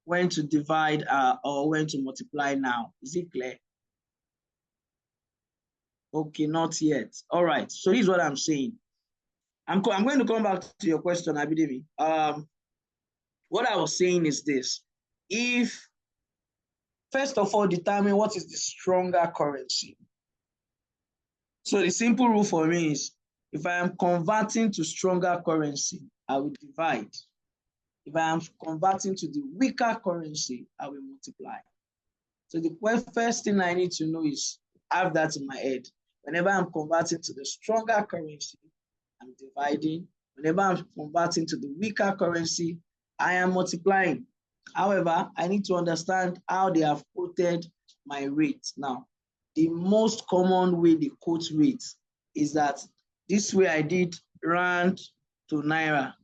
When to divide or when to multiply now? Is it clear? Okay, not yet. All right, so here's what I'm saying. I'm going to come back to your question, Abidemi. What I was saying is this. If, first of all, determine what is the stronger currency. So the simple rule for me is, if I am converting to stronger currency, I will divide. If I am converting to the weaker currency, I will multiply. So the first thing I need to know is, have that in my head. Whenever I'm converting to the stronger currency, I'm dividing. Whenever I'm converting to the weaker currency, I am multiplying. However, I need to understand how they have quoted my rate. Now, the most common way they quote rates is that this way I did rand to naira.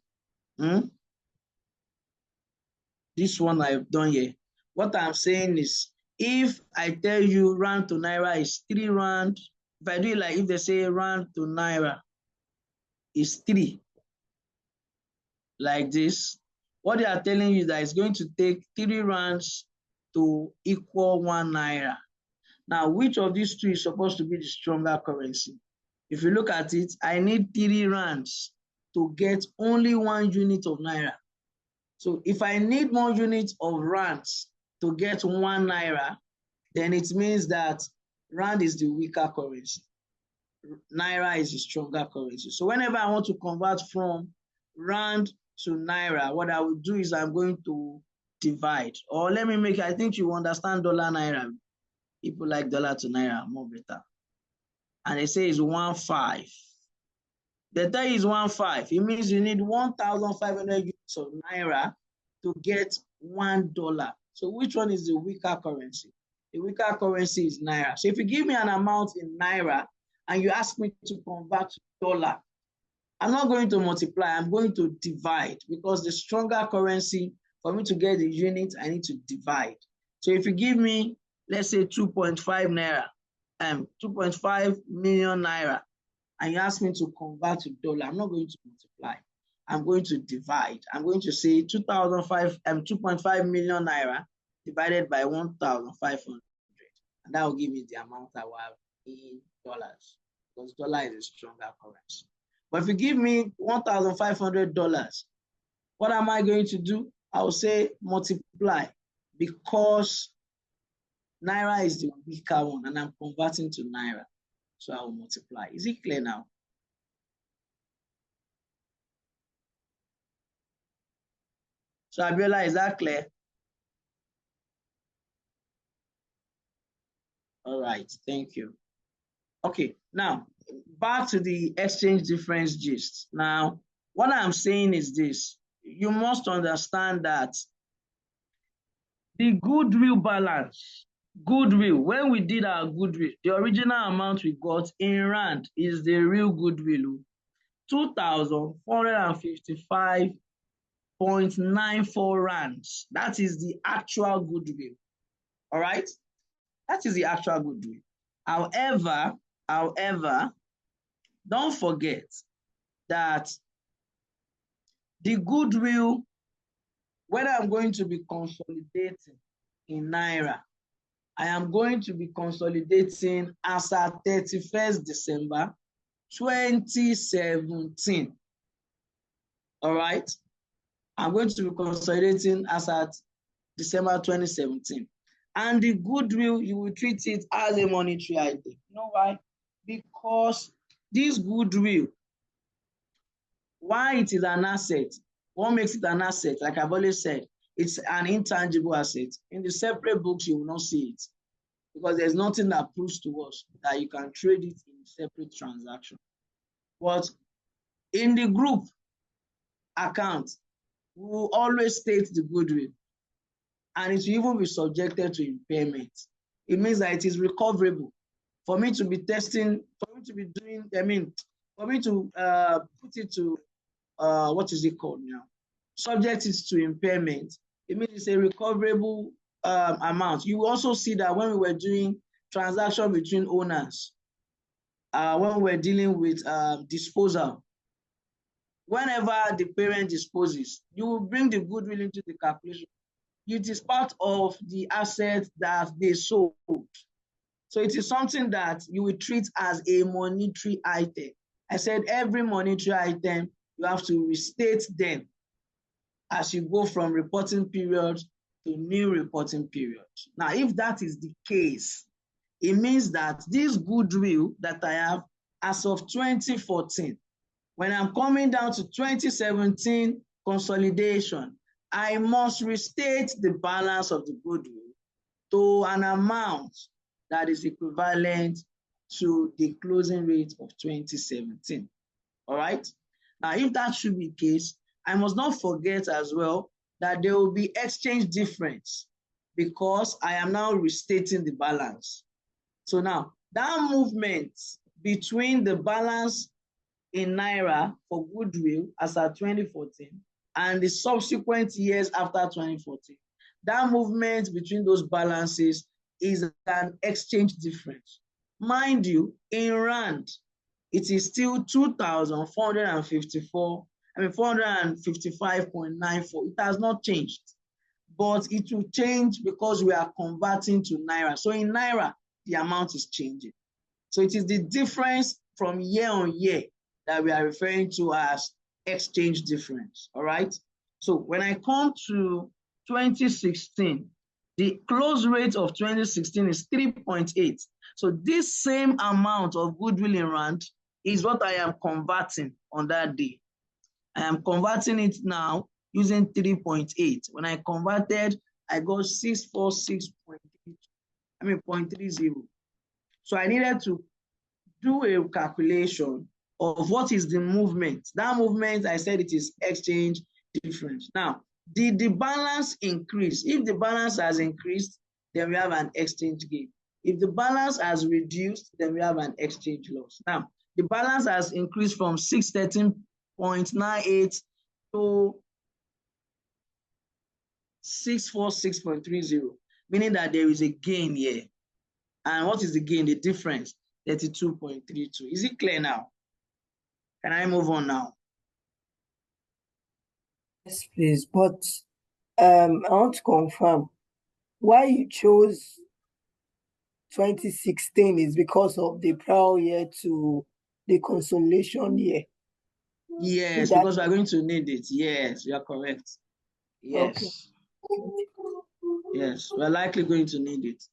This one I've done here. What I'm saying is, if I tell you rand to naira is 3 rand, if I do it like if they say rand to naira is 3, like this, what they are telling you is that it's going to take 3 rands to equal 1 naira. Now, which of these two is supposed to be the stronger currency? If you look at it, I need 3 rands to get only 1 unit of naira. So if I need 1 unit of rands to get 1 naira, then it means that rand is the weaker currency. Naira is the stronger currency. So whenever I want to convert from rand to naira, what I will do is I'm going to divide. Or let me make, I think you understand dollar naira. People like dollar to naira more better. And they say it's 1.5. The tell is 1.5. It means you need 1,500 units of naira to get $1. So which one is the weaker currency? The weaker currency is naira. So if you give me an amount in naira and you ask me to convert to dollar, I'm not going to multiply, I'm going to divide, because the stronger currency, for me to get the unit, I need to divide. So if you give me, let's say 2.5 naira, 2.5 million naira, and you ask me to convert to dollar, I'm not going to multiply. I'm going to divide. I'm going to say 2.5 million naira divided by 1,500, and that will give me the amount I will have in dollars, because dollar is a stronger currency. But if you give me $1,500, what am I going to do? I will say multiply, because naira is the weaker one and I'm converting to naira. So I will multiply. Is it clear now? So Abiola, is that clear? All right, thank you. Okay, now back to the exchange difference gist. Now, what I'm saying is this: you must understand that the goodwill balance, when we did our goodwill, the original amount we got in rand is the real goodwill, 2,455.94 rands. That is the actual goodwill. All right, that is the actual goodwill. However, don't forget that the goodwill, when I'm going to be consolidating in naira, I am going to be consolidating as at 31st December 2017. All right, I'm going to be consolidating as at December 2017. And the goodwill, you will treat it as a monetary item. You know why? Because this goodwill, why it is an asset, what makes it an asset, like I've always said, it's an intangible asset. In the separate books, you will not see it, because there's nothing that proves to us that you can trade it in separate transaction. But in the group account, we will always state the goodwill, and it will even be subjected to impairment. It means that it is recoverable. For me to be testing, for me to be doing, for me to put it to, what is it called now? Subject it to impairment. It means it's a recoverable amount. You will also see that when we were doing transaction between owners, when we were dealing with disposal, whenever the parent disposes, you will bring the goodwill into the calculation. It is part of the asset that they sold. So it is something that you will treat as a monetary item. I said every monetary item, you have to restate them as you go from reporting period to new reporting period. Now, if that is the case, it means that this goodwill that I have as of 2014, when I'm coming down to 2017 consolidation, I must restate the balance of the goodwill to an amount that is equivalent to the closing rate of 2017. All right? Now, if that should be the case, I must not forget as well that there will be exchange difference, because I am now restating the balance. So now, that movement between the balance in naira for goodwill as at 2014 and the subsequent years after 2014, that movement between those balances is an exchange difference. Mind you, in rand, it is still 2,454, 455.94. It has not changed, but it will change because we are converting to naira. So in naira, the amount is changing. So it is the difference from year on year that we are referring to as exchange difference, all right? So when I come to 2016, the close rate of 2016 is 3.8. So this same amount of goodwill in rand is what I am converting on that day. I am converting it now using 3.8. When I converted, I got 646.30. So I needed to do a calculation of what is the movement. That movement, I said it is exchange difference. Now, did the balance increase? If the balance has increased, then we have an exchange gain. If the balance has reduced, then we have an exchange loss. Now, the balance has increased from 613.98 to 646.30, meaning that there is a gain here. And what is the gain? The difference, 32.32. Is it clear now? Can I move on now? Yes, please. But I want to confirm why you chose 2016 is because of the prior year to the consolidation year. Yes, because we are going to need it. Yes, you are correct. Yes. Okay. Yes, we are likely going to need it.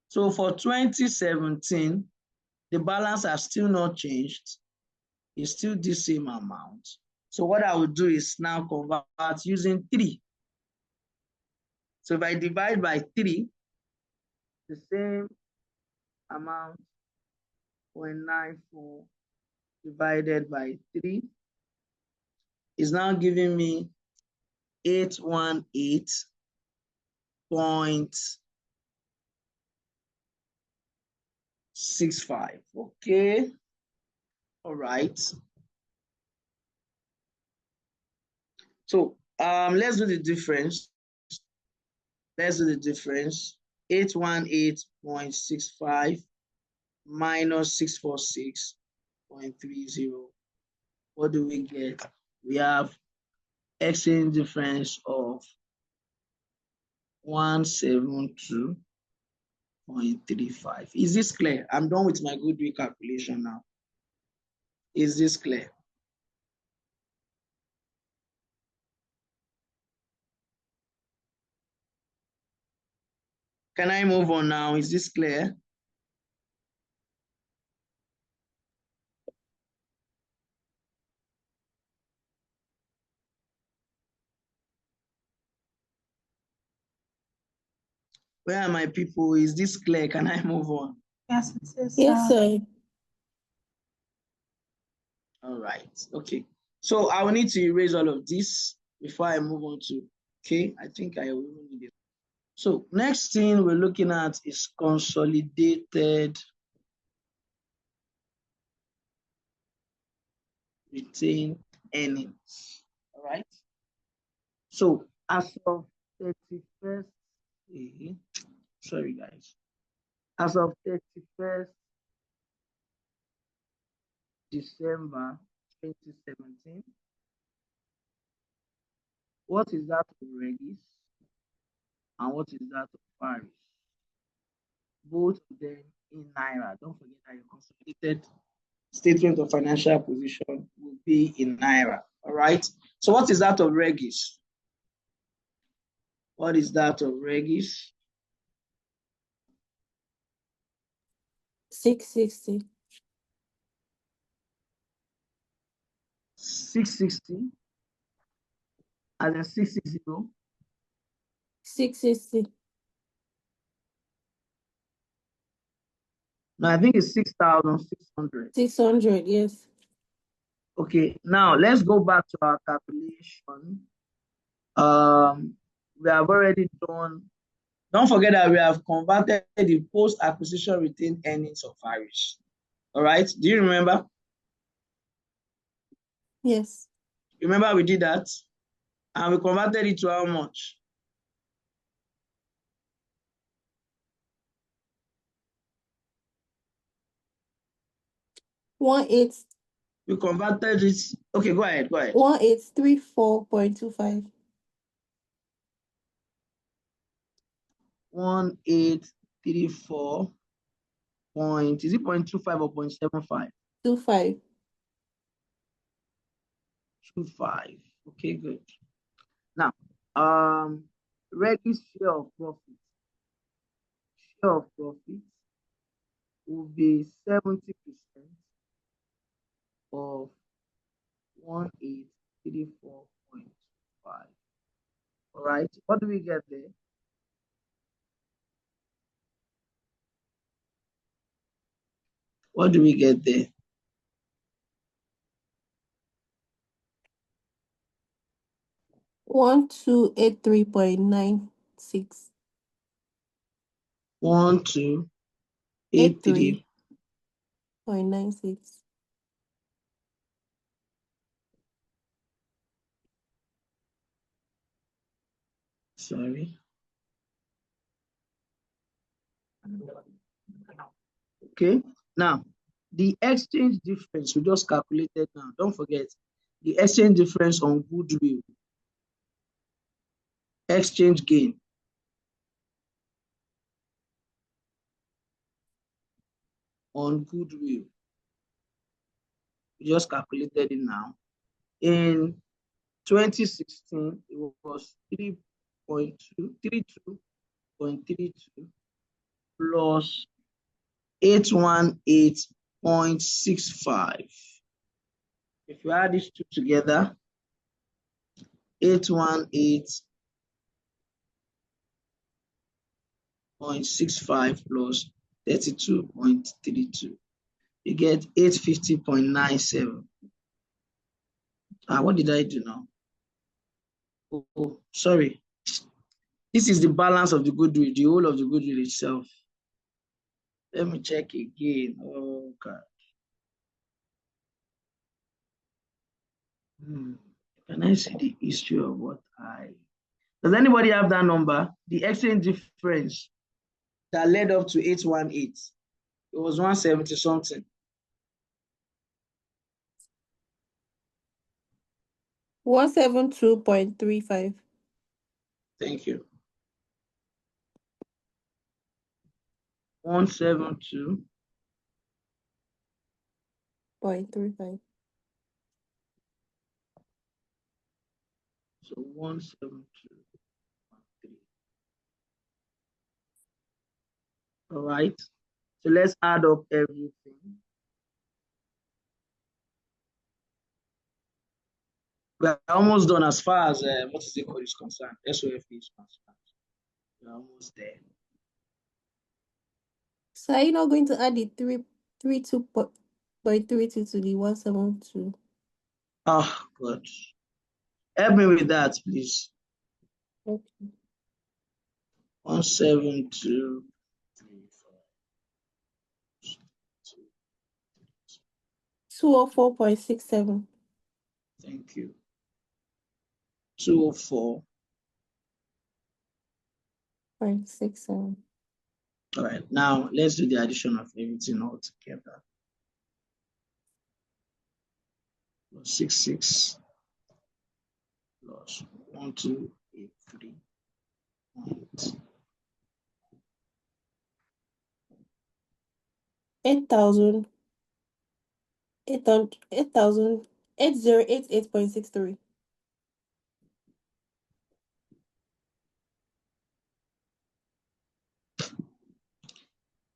So for 2017, the balance has still not changed. It's still the same amount. So what I will do is now convert using 3. So if I divide by 3, the same amount, 0.94 divided by 3 is now giving me 818.65. Okay. All right. So let's do the difference. Let's do the difference. 818.65 minus 646.30. What do we get? We have exchange difference of 172.35. Is this clear? I'm done with my goodwill calculation now. Is this clear? Can I move on now? Is this clear? Where are my people? Is this clear? Can I move on? Yes, it is. Yes, sir. All right. Okay. So I will need to erase all of this before I move on to, okay, I think I will need it. So next thing we're looking at is consolidated retained earnings. All right. So as of 31st, sorry guys, as of 31st December 2017, what is that of Regis and what is that of Paris? Both of them in Naira. Don't forget that your consolidated statement of financial position will be in Naira. All right. So what is that of Regis? What is that of Regis? 660. 660 as in 660. 660. No, I think it's 6,600. 600, yes. Okay, now let's go back to our calculation. We have already done, don't forget that we have converted the post-acquisition retained earnings of Irish. All right, do you remember? Yes. Remember we did that? And we converted it to how much? We converted it. Okay, go ahead. 1834.25. 1834.25. is it 0.25 or 0.75? 25. 25. Okay, good. Now, Reddy's share of profit. Share of profit will be 70% of 1834.5. All right, what do we get there? What do we get there? 1283.96. 1283. 0.96. Sorry. Okay. Now, the exchange difference we just calculated now. Don't forget the exchange difference on goodwill. Exchange gain. On goodwill. We just calculated it now. In 2016, it was 32.32 plus 818.65. If you add these two together, 818.65 plus 32.32. You get 850.97. What did I do now? Oh, sorry. This is the balance of the goodwill, the whole of the goodwill itself. Let me check again. Oh, God. Can I see the history of what does anybody have that number? The exchange difference that led up to 818. It was 170 something. 172.35. Thank you. 172.35. So 172.3. All right. So let's add up everything. We're almost done as far as what is it called is concerned. SOF is concerned. We're almost there. So are you not going to add the 332.32 to the 172? Oh, God. Help me with that, please. Okay. 172. 204.67. Thank you. 204.67. All right, now let's do the addition of everything all together. 66 plus 1283. 8,000. 8088.63.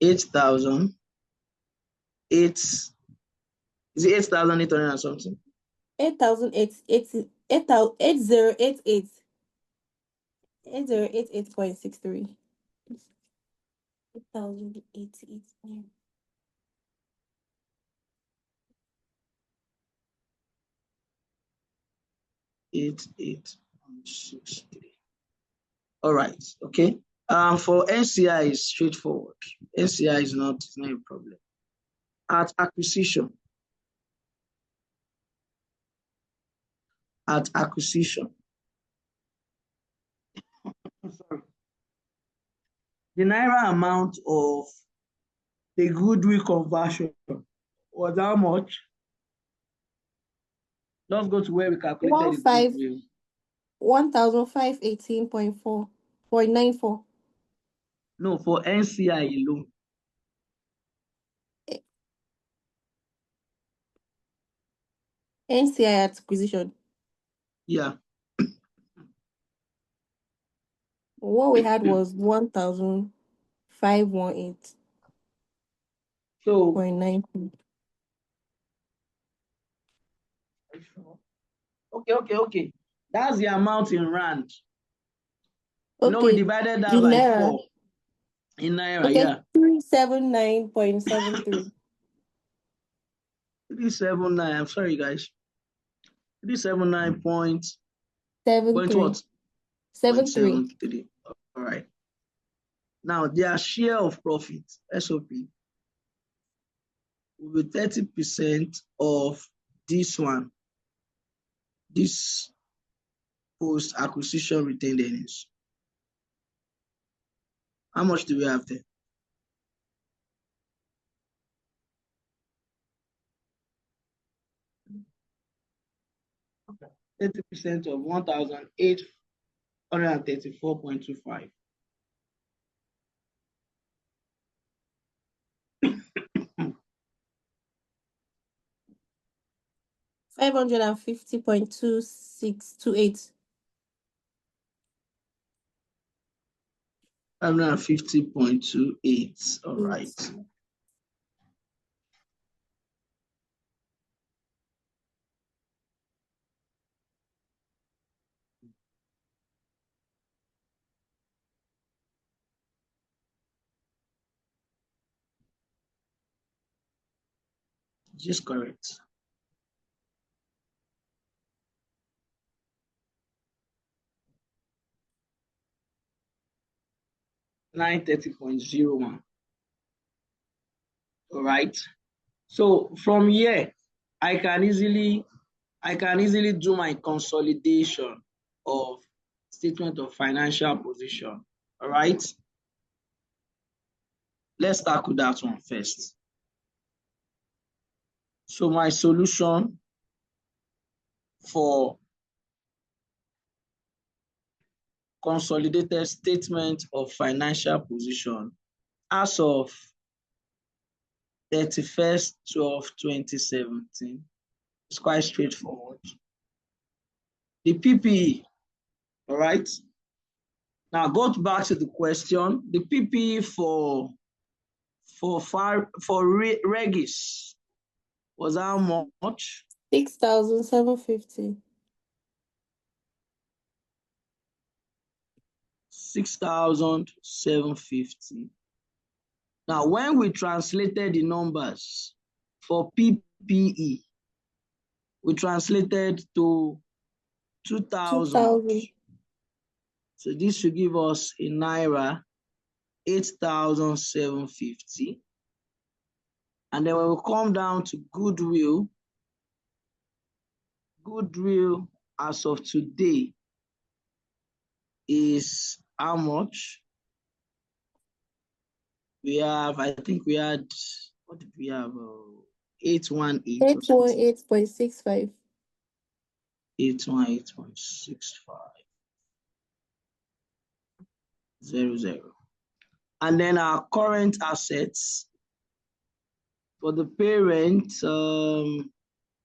8,000. Is it 8,800 and something? 8088. 8088.63. 8088. 88.63. All right, okay. For NCI is straightforward. NCI is not a problem. At acquisition. The naira amount of the goodwill conversion was how much? Let's go to where we calculated the goodwill. 1,518.94. No, for NCI alone. NCI acquisition. Yeah. What we had was 1,518.9. So okay. That's the amount in rand. You know, we divided that by Naira. 4 in naira. Okay, Yeah. 379.73. 379. I'm sorry, guys. 379 point 73. what? 73. 0.73. All right. Now, their share of profit, SOP, will be 30% of this one, this post-acquisition retained earnings. How much do we have there? Okay. 30% of 1,834.25. $550.2628. 550.28. All right. Just correct. $930.01. All right. So from here, I can easily do my consolidation of statement of financial position. All right. Let's tackle that one first. So my solution for consolidated statement of financial position as of 31st/12/2017 is quite straightforward. The PPE, all right. Now go back to the question. The PPE for Regis was how much? 6,750. 6,750. Now, when we translated the numbers for PPE, we translated to 2,000. So this should give us in naira 8,750. And then when we come down to goodwill as of today is how much? We have, I think we had, what did we have? 818. 818.65. 818.65. 00. And then our current assets for the parent,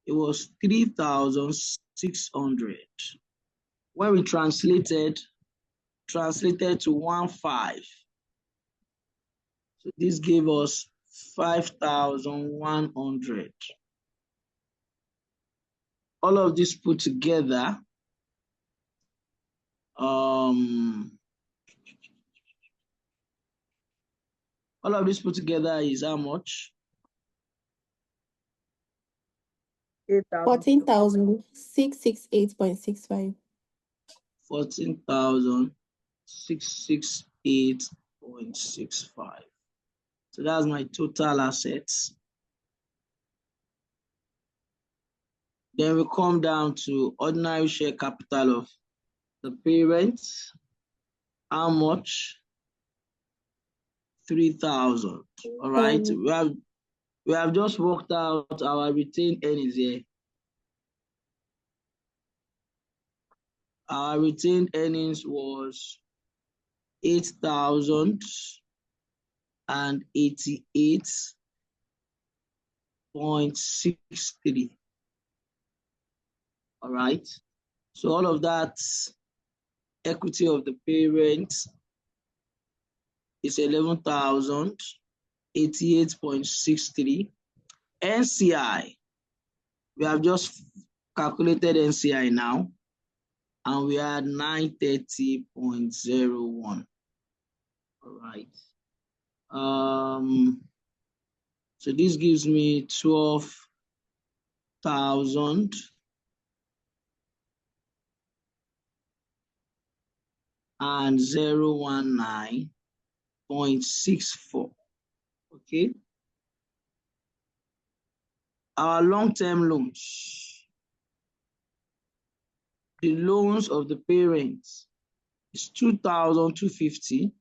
it was 3,600. When we translated to 1.5. So this gave us 5,100. All of this put together, all of this put together is how much? 14,668.65. 14,668.65. So that's my total assets. Then we come down to ordinary share capital of the parents. How much? 3,000. All right. We have just worked out our retained earnings here. Our retained earnings was 8,088.63. All right. So all of that equity of the parents is 11,088.63. NCI, we have just calculated NCI now, and we are 930.01. All right. So this gives me 12,000 and 019.64. Okay. Our long-term loans, the loans of the parents is 2,250.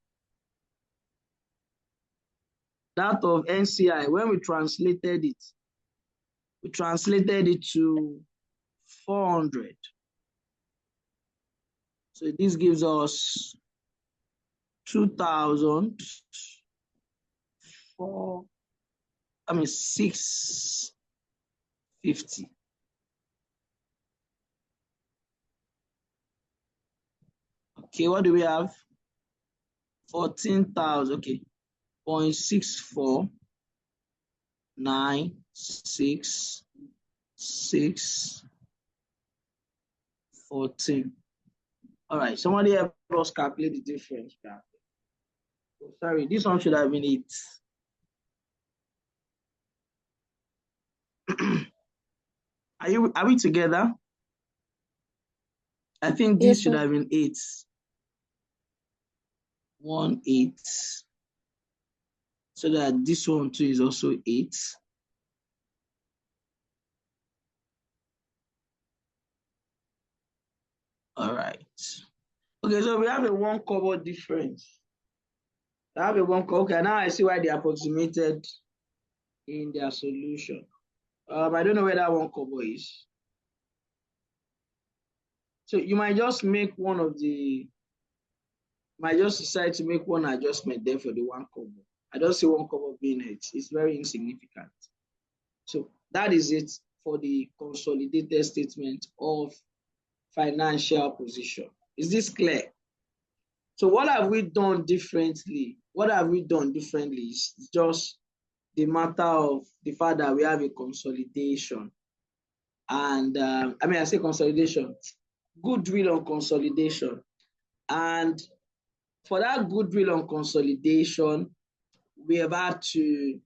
That of NCI, when we translated it to 400. So this gives us 650. Okay, what do we have? 14,000. Okay, 0.649614. All right, somebody help us calculate the difference. Oh, sorry, this one should have been 8. Are we together? I think this Yes, should sir. have been 8. 1 8. So that this one too is also 8. All right. Okay, so we have a 1 kobo difference. I have a 1 kobo. Okay, now I see why they approximated in their solution. I don't know where that 1 kobo is. So you might just decide to make one adjustment there for the 1 kobo. I don't see 1 kobo being it. It's very insignificant. So that is it for the consolidated statement of financial position. Is this clear? So what have we done differently? What have we done differently is just the matter of the fact that we have a consolidation. And I say consolidation, goodwill on consolidation. And for that goodwill on consolidation, we have had to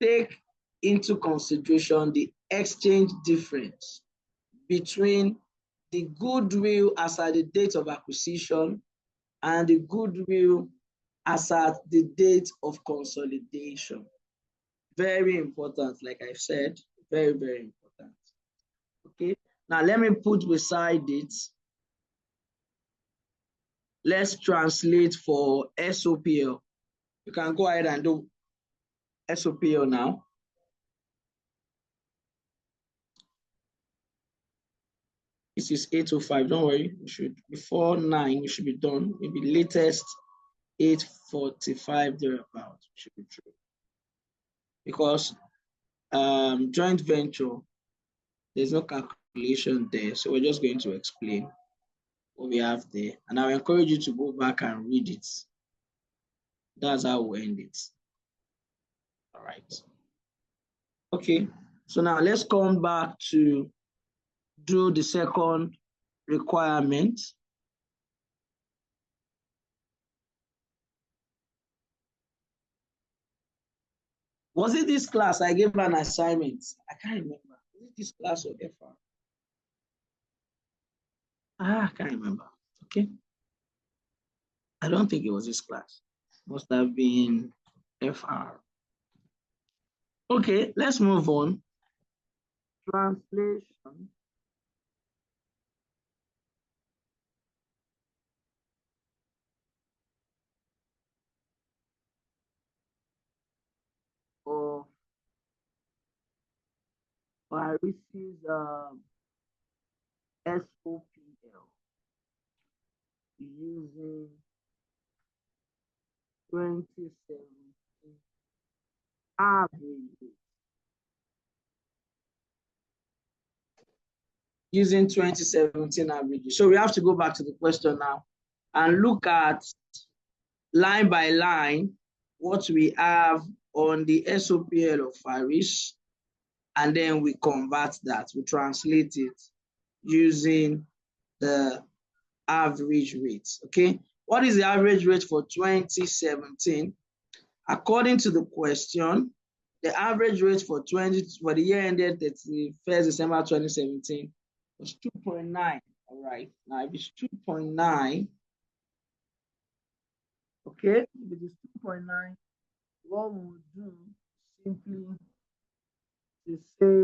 take into consideration the exchange difference between the goodwill as at the date of acquisition and the goodwill as at the date of consolidation. Very important, like I said, very, very important. Okay, now let me put beside it, let's translate for SOPL. You can go ahead and do SOPL now. This is 8:05, don't worry, you should, before 9, you should be done, maybe latest 8:45 thereabout, should be true. Because joint venture, there's no calculation there, so we're just going to explain what we have there. And I encourage you to go back and read it. That's how we end it. All right. Okay, so now let's come back to do the second requirement. Was it this class I gave an assignment? I can't remember. Was it this class or FR? I can't remember. Okay. I don't think it was this class. Must have been FR. Okay, let's move on. Translation of Paris's SOPL using 2017 average. using 2017 averages. So we have to go back to the question now and look at line by line what we have on the SOPL of Farish, and then we convert that, we translate it using the average rates. Okay, what is the average rate for 2017? According to the question, the average rate for the year ended 31st December 2017 was 2.9. All right, now if it's 2.9, okay, if it is 2.9, what we'll do simply to say,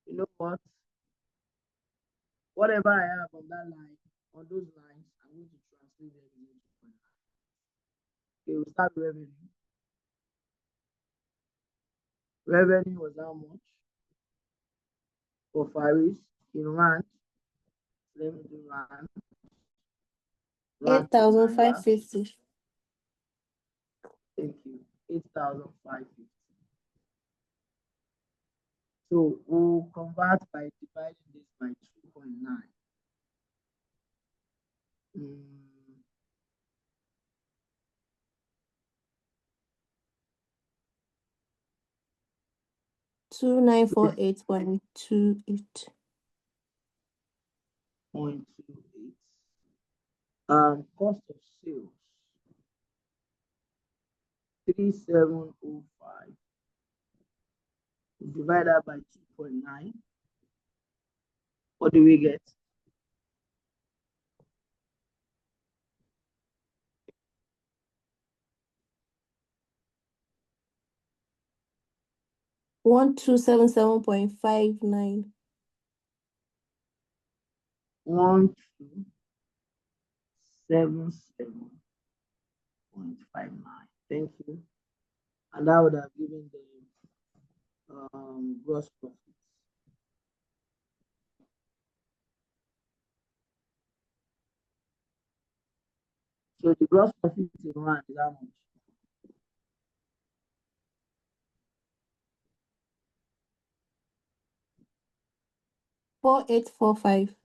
you know what, whatever I have on that line, on those lines, I'm going to translate them into 2.9. Okay, we'll start with revenue. Revenue was how much for Faris in rand? Let me do rand. 8,550. Thank you. 8,550. So we'll convert by dividing this by 2.9. 2948.28. 0.28. Cost of sales 3705 divided by 2.9. What do we get? $1,277.59. 1,277.59. Thank you. And that would have given the gross profit. So the gross profit in rand is how much? $4,845.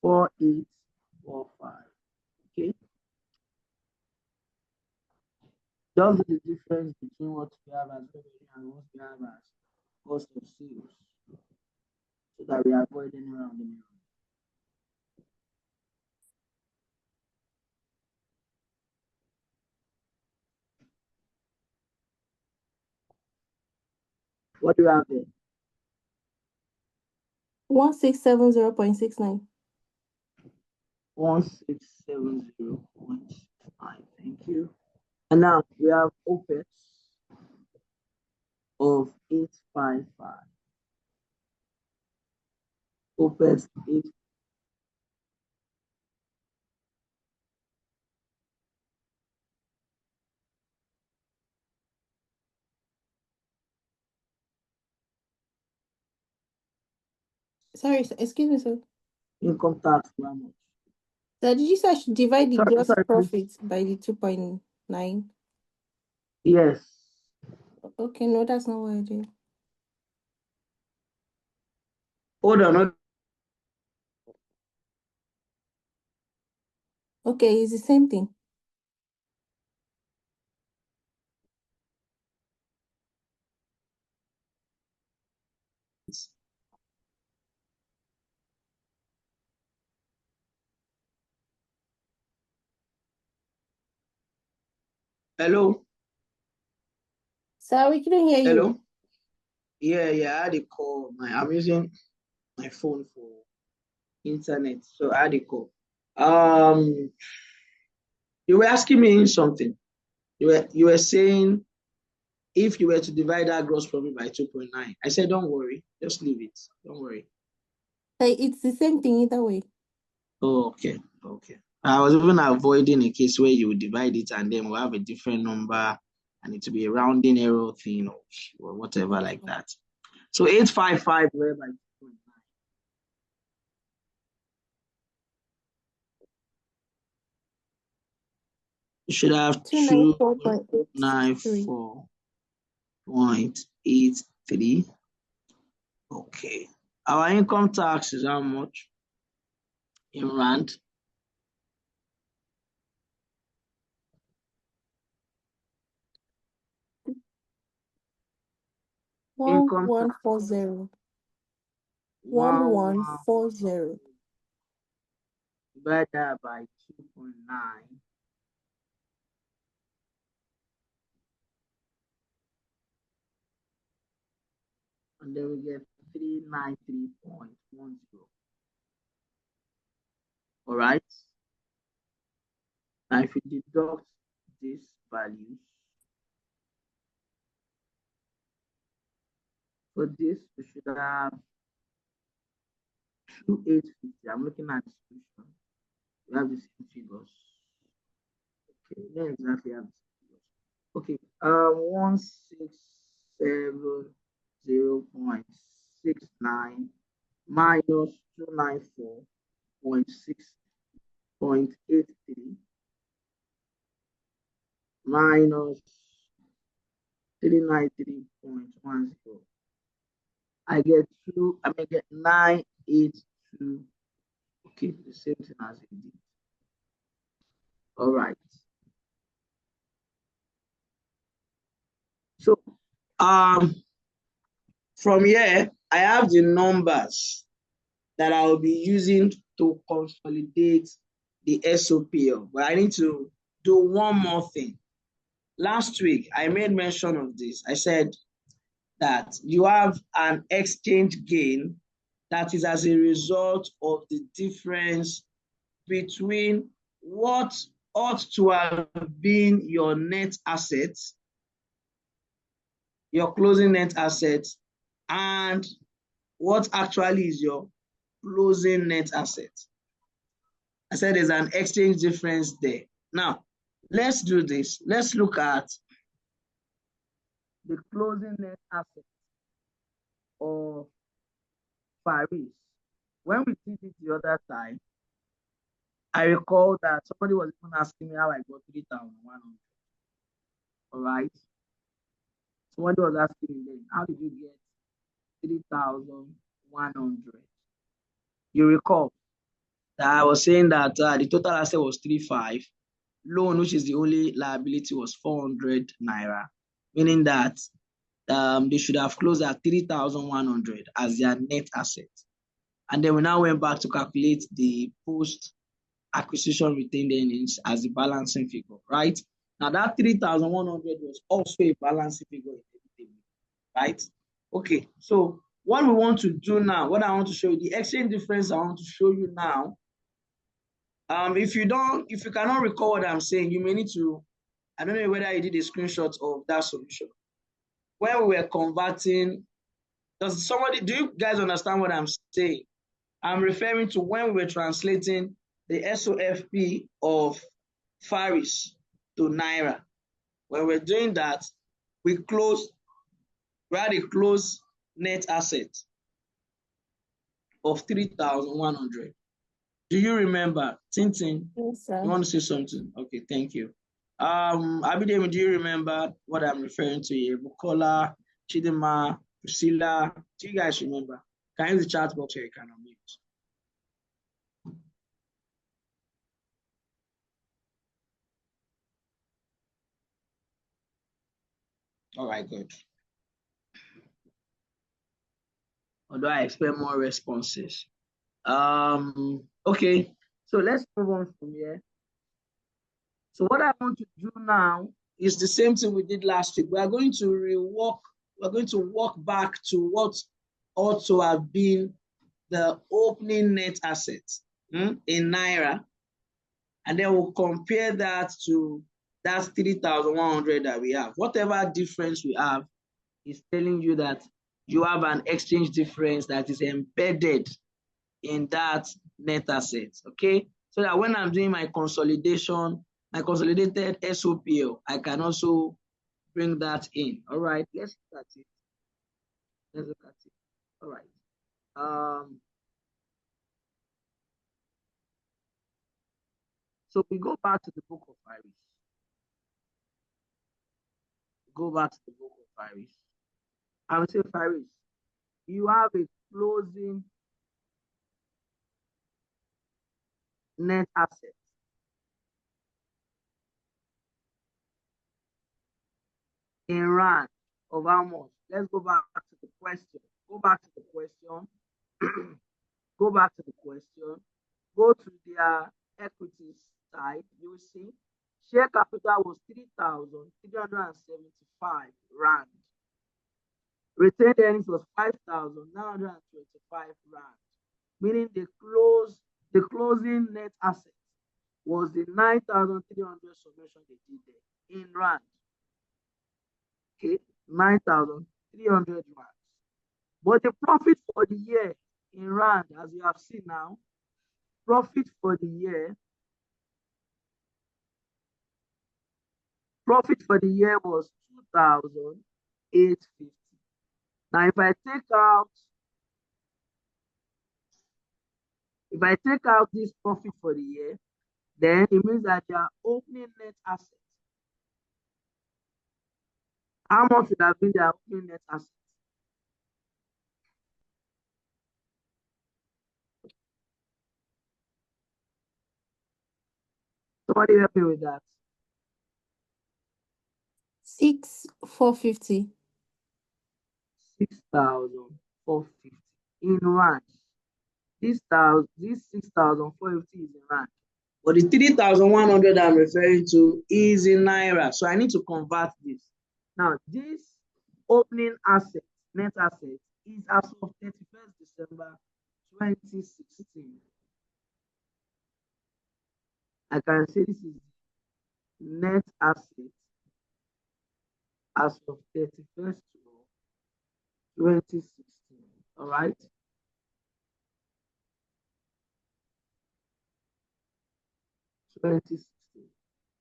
4,845. Okay. Just the difference between what we have as revenue and what we have as cost of sales, so that we avoid any rounding error. What do you have there? 1670.69. 1670.9. Thank you. And now we have OPEX of 855. OPEX 8. Sorry, excuse me, sir. Income tax, how much? So did you say I should divide the gross Sorry, profit by the 2.9? Yes. Okay, no, that's not what I did. Hold on. Okay, it's the same thing. Hello. Sir, we couldn't hear you. Hello. Yeah, I had a call. I'm using my phone for internet, so I had a call. You were asking me something. You were saying if you were to divide that gross profit by 2.9. I said, don't worry, just leave it. Don't worry. It's the same thing either way. Oh, okay. I was even avoiding a case where you would divide it and then we'll have a different number and it will be a rounding error thing or whatever like that. So 855 divided by 2.9. You should have 294.83. Okay. Our income tax is how much in rand? Income tax 1140. 1140 1140. divide that by 2.9. And then we get 393.10. All right. Now, if you deduct this value, for this, we should have 2850. I'm looking at the solution. We have the same figures. Okay, we don't exactly have the same figures. Okay, 167.0.69 minus 294.6.83 minus 393.10. I get 982. Okay, the same thing as it did. All right. So from here, I have the numbers that I will be using to consolidate the SOPL. But I need to do one more thing. Last week, I made mention of this. I said that you have an exchange gain that is as a result of the difference between what ought to have been your net assets, your closing net assets, and what actually is your closing net asset. I said there's an exchange difference there. Now, let's do this. Let's look at the closing net asset of Paris. When we did it the other time, I recall that somebody was even asking me how I got 3,100. All right. Somebody was asking me then, how did you get 3,100? You recall that I was saying that the total asset was 3.5. Loan, which is the only liability, was 400 naira, meaning that they should have closed at 3,100 as their net asset. And then we now went back to calculate the post-acquisition retained earnings as the balancing figure, right? Now that 3,100 was also a balancing figure, right? Okay, so what we want to do now, what I want to show you, the exchange difference I want to show you now. If you cannot recall what I'm saying, you may need to, I don't know whether you did a screenshot of that solution. When we were converting, do you guys understand what I'm saying? I'm referring to when we were translating the SOFP of Faris to Naira. When we're doing that, we had a close net asset of 3,100. Do you remember? Tintin, Yes, sir. you want to say something? Okay, thank you. Abidemi, do you remember what I'm referring to here? Bukola, Chidima, Priscilla, do you guys remember? Can you use the chat box here? You can unmute. All right, good. Although I expect more responses. Okay, so let's move on from here. So what I want to do now is the same thing we did last week. We're going to walk back to what ought to have been the opening net assets in Naira. And then we'll compare that to that 3,100 that we have. Whatever difference we have is telling you that you have an exchange difference that is embedded in that net asset, okay? So that when I'm doing my consolidation, my consolidated SOPL, I can also bring that in. All right, let's look at it. Let's look at it. All right. So we go back to the book of Faris. Go back to the book of Faris. I will say Faris. you have a closing net asset. In rand of how much? Let's go back to the question. Go back to the question. Go back to the question. Go to their equity side. You will see share capital was 3,375 rand. Retained earnings was 5,925 rand. Meaning the closing net asset was the 9,300 summation they did there in rand. Okay, 9,300 rand. But the profit for the year in rand, as you have seen now, profit for the year was 2,850. Now, if I take out this profit for the year, then it means that your opening net asset. How much would have been their opening net asset? Somebody help me with that. 6,450. 6,450 in rand. This 6,450 is in rand. But the 3,100 I'm referring to is in naira. So I need to convert this. Now, this opening asset, net asset, is as of 31st December 2016. I can say this is net asset as of 31st 2016. All right.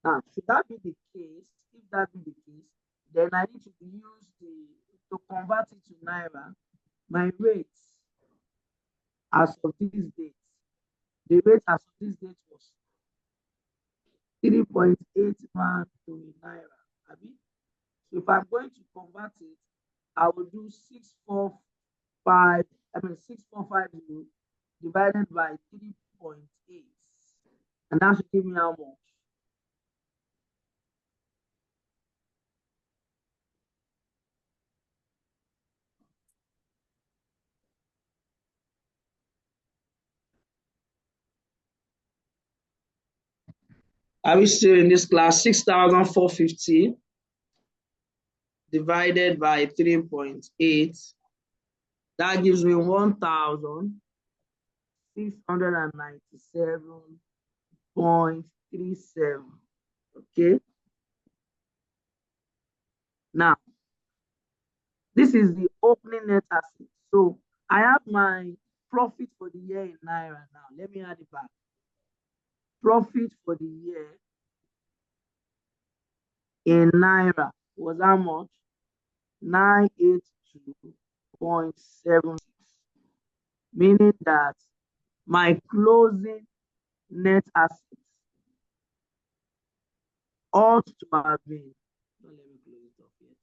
Now, should that be the case? If that be the case, then I need to use to convert it to naira. My rates as of this date, the rate as of this date was 3.8 rand to naira. So if I'm going to convert it, I will do 6,450 divided by 3.8. And that should give me how much? Are we still in this class? 6,450 divided by 3.8. That gives me 1,697.37. Okay. Now, this is the opening net asset. So I have my profit for the year in naira now. Let me add it back. Profit for the year in naira was how much? 982.76. Meaning that my closing net assets ought to have been, don't let me close it off yet.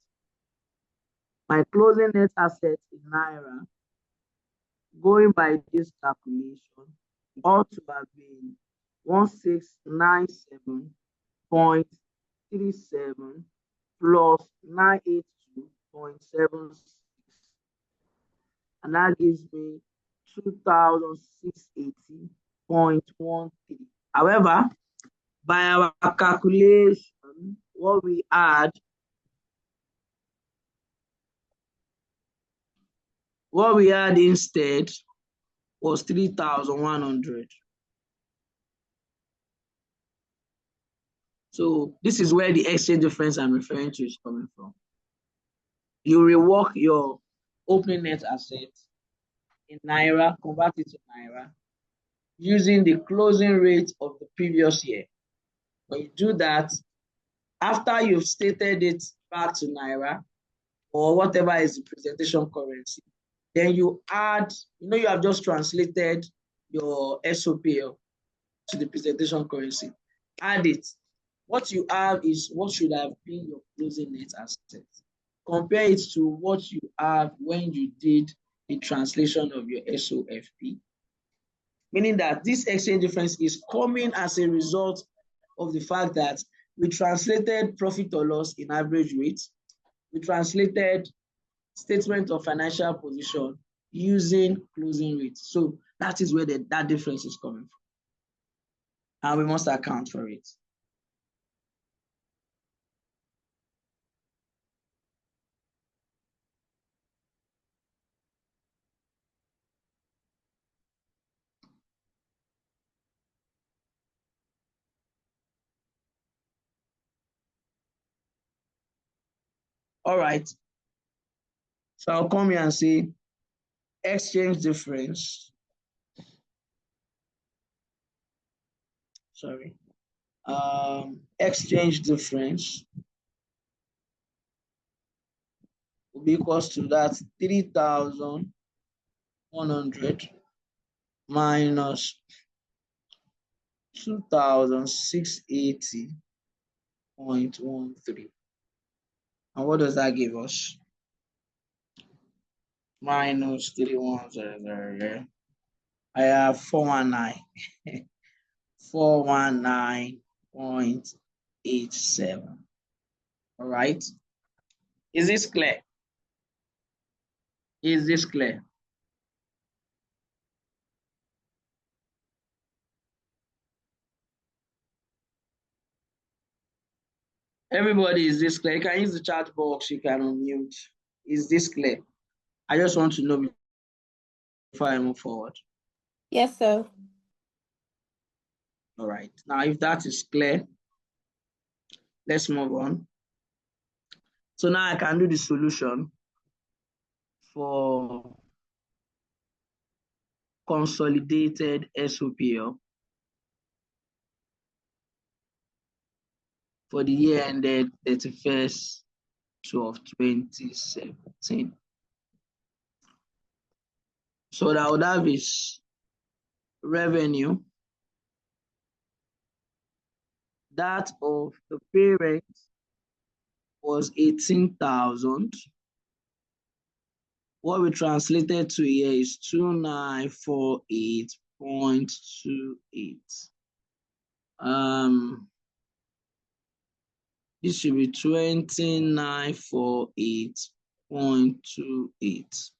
My closing net assets in naira, going by this calculation, ought to have been 1697.37 plus 982.76, and that gives me 2,680.13. However, by our calculation, what we had instead was 3,100. So this is where the exchange difference I'm referring to is coming from. You rework your opening net assets in naira, convert it to naira, using the closing rate of the previous year. When you do that, after you've stated it back to naira or whatever is the presentation currency, then you add, you have just translated your SOPL to the presentation currency. Add it. What you have is what should have been your closing net assets. Compare it to what you have when you did the translation of your SOFP, meaning that this exchange difference is coming as a result of the fact that we translated profit or loss in average rates, we translated statement of financial position using closing rates. So that is where that difference is coming from. And we must account for it. All right. So I'll come here and say exchange difference. Sorry. Exchange difference will be equals to that 3,100 minus 2,680.13. And what does that give us? Minus 3,100. I have 419. 419.87. All right. Is this clear? Is this clear? Everybody, is this clear? You can use the chat box, you can unmute. Is this clear? I just want to know before I move forward. Yes, sir. All right. Now, if that is clear, let's move on. So now I can do the solution for consolidated SOPL for the year ended 31st of 2017. So that would have is revenue, that of the parent was 18,000. What we translated to here is 2948.28. This should be 2948.28.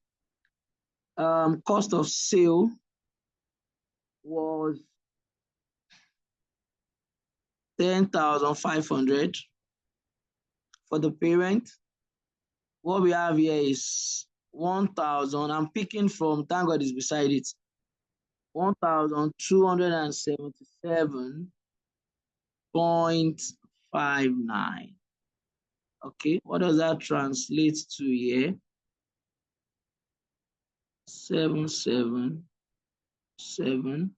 Cost of sale was 10,500 for the parent. What we have here is 1,000. I'm picking from, thank God is beside it, 1,277.59. Okay, what does that translate to here? 777.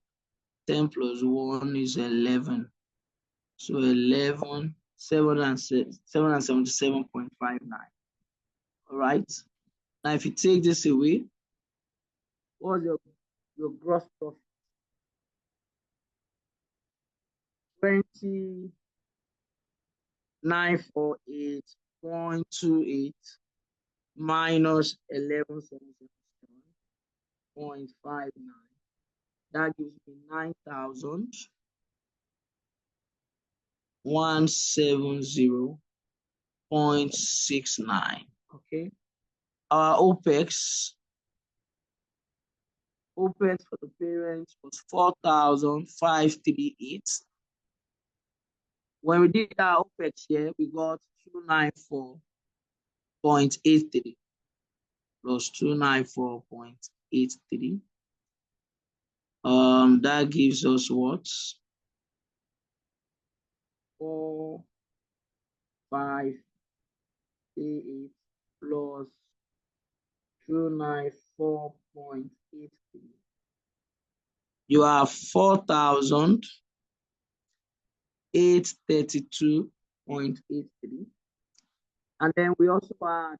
10 plus 1 is 11. So 11, 777.59. All right. Now, if you take this away, what's your gross profit? 2948.28 minus 11,777.59. That gives me 9,170.69. Okay. Our OPEX for the parents was 4,538. When we did our OPEX here, we got 294.83 plus 294.83. That gives us what? 4,538 plus 294.83. You have 4,832.83. And then we also add,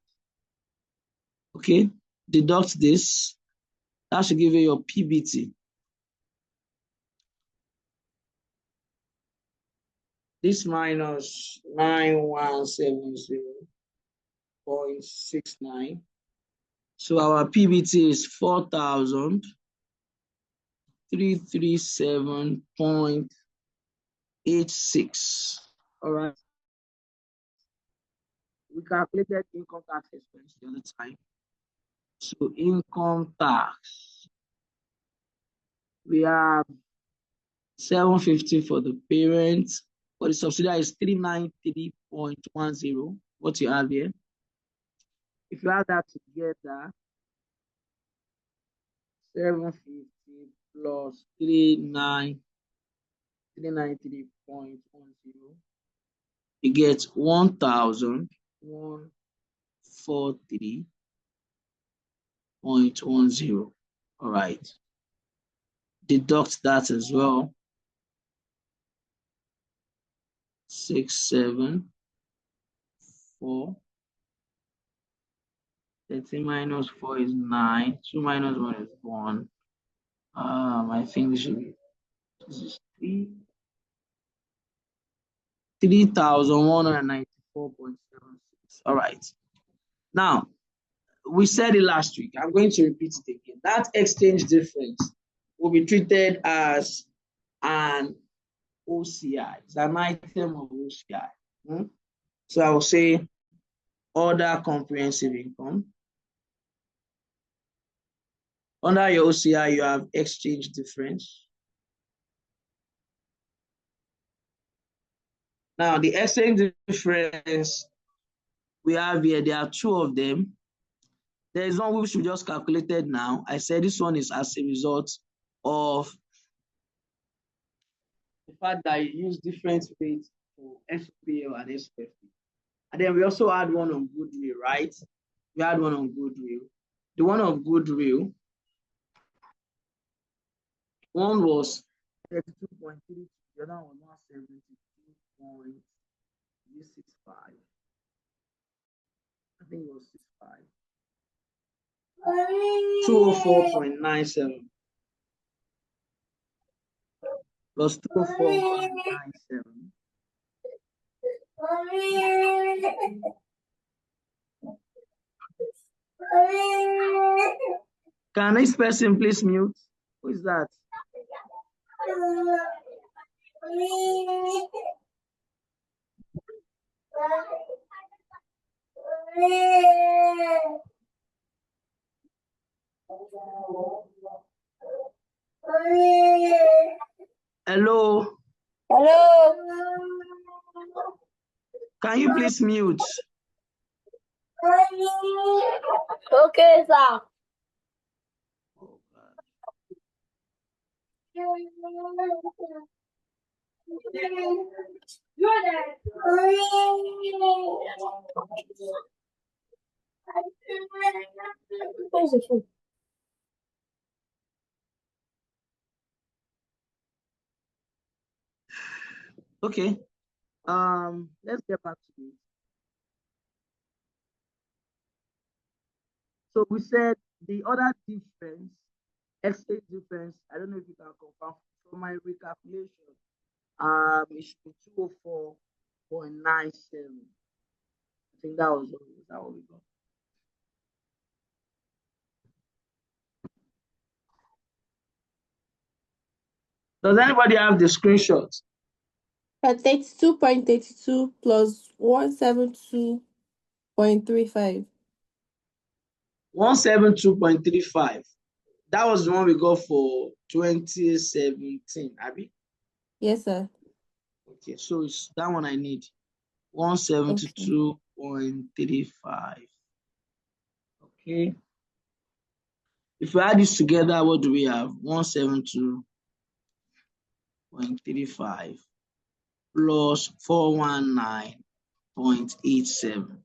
okay, deduct this. That should give you your PBT. This minus 9,170.69 So our PBT is 4,337.86. All right. We calculated income tax expense the other time. So income tax, we have 750 for the parent. For the subsidiary is 393.10. What you have here. If you add that together, 750 plus 393.10, you get 1,143.10. All right. Deduct that as well. 674. 13 minus 4 is 9. 2 minus 1 is 1. I think this should be 3,194.76. All right. Now, we said it last week. I'm going to repeat it again. That exchange difference will be treated as an OCI. It's an item of OCI. So I will say other comprehensive income. Under your OCI, you have exchange difference. Now, the exchange difference we have here, there are two of them. There is one which we just calculated now. I said this one is as a result of the fact that you use different rates for SPL and SPF. And then we also had one on goodwill, right? We had one on goodwill. The one on goodwill, one was 32.3, the other one was 72.65. I think it was 65. 204.97 plus 204.97. Can this person please mute? Who is that? Hello? Hello. Can you please mute? Okay, sir. Oh, God. Where's the phone? Okay. Let's get back to it. So we said the other difference, exchange difference, I don't know if you can confirm from my recalculation. It should be 204.97. I think that was what we got. Does anybody have the screenshot? 32.32 plus 172.35. 172.35. That was the one we got for 2017, Abby. Yes, sir. Okay, so it's that one I need. 172.35. Okay. If we add this together, what do we have? 172.35 plus 419.87.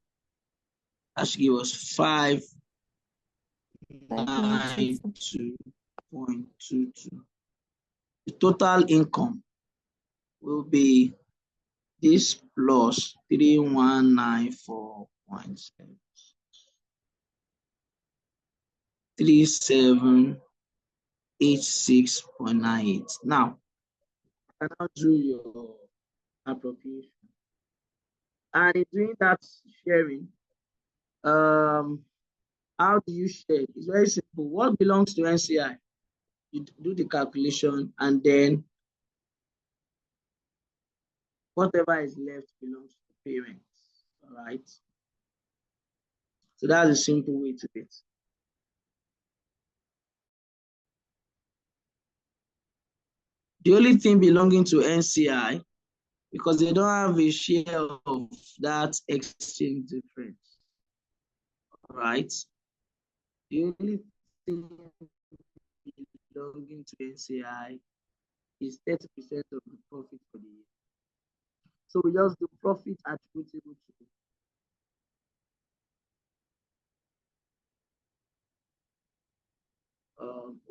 That should give us 592.22. The total income will be this plus 3194.7. 3786.98. Now, you can now do your appropriation. And in doing that sharing, How do you share? It's very simple. What belongs to NCI? You do the calculation, and then whatever is left belongs to the parents. All right. So that's a simple way to it. The only thing belonging to NCI, because they don't have a share of that exchange difference. All right. The only thing belonging to NCI is 30% of the profit for the year. So we just do profit attributable to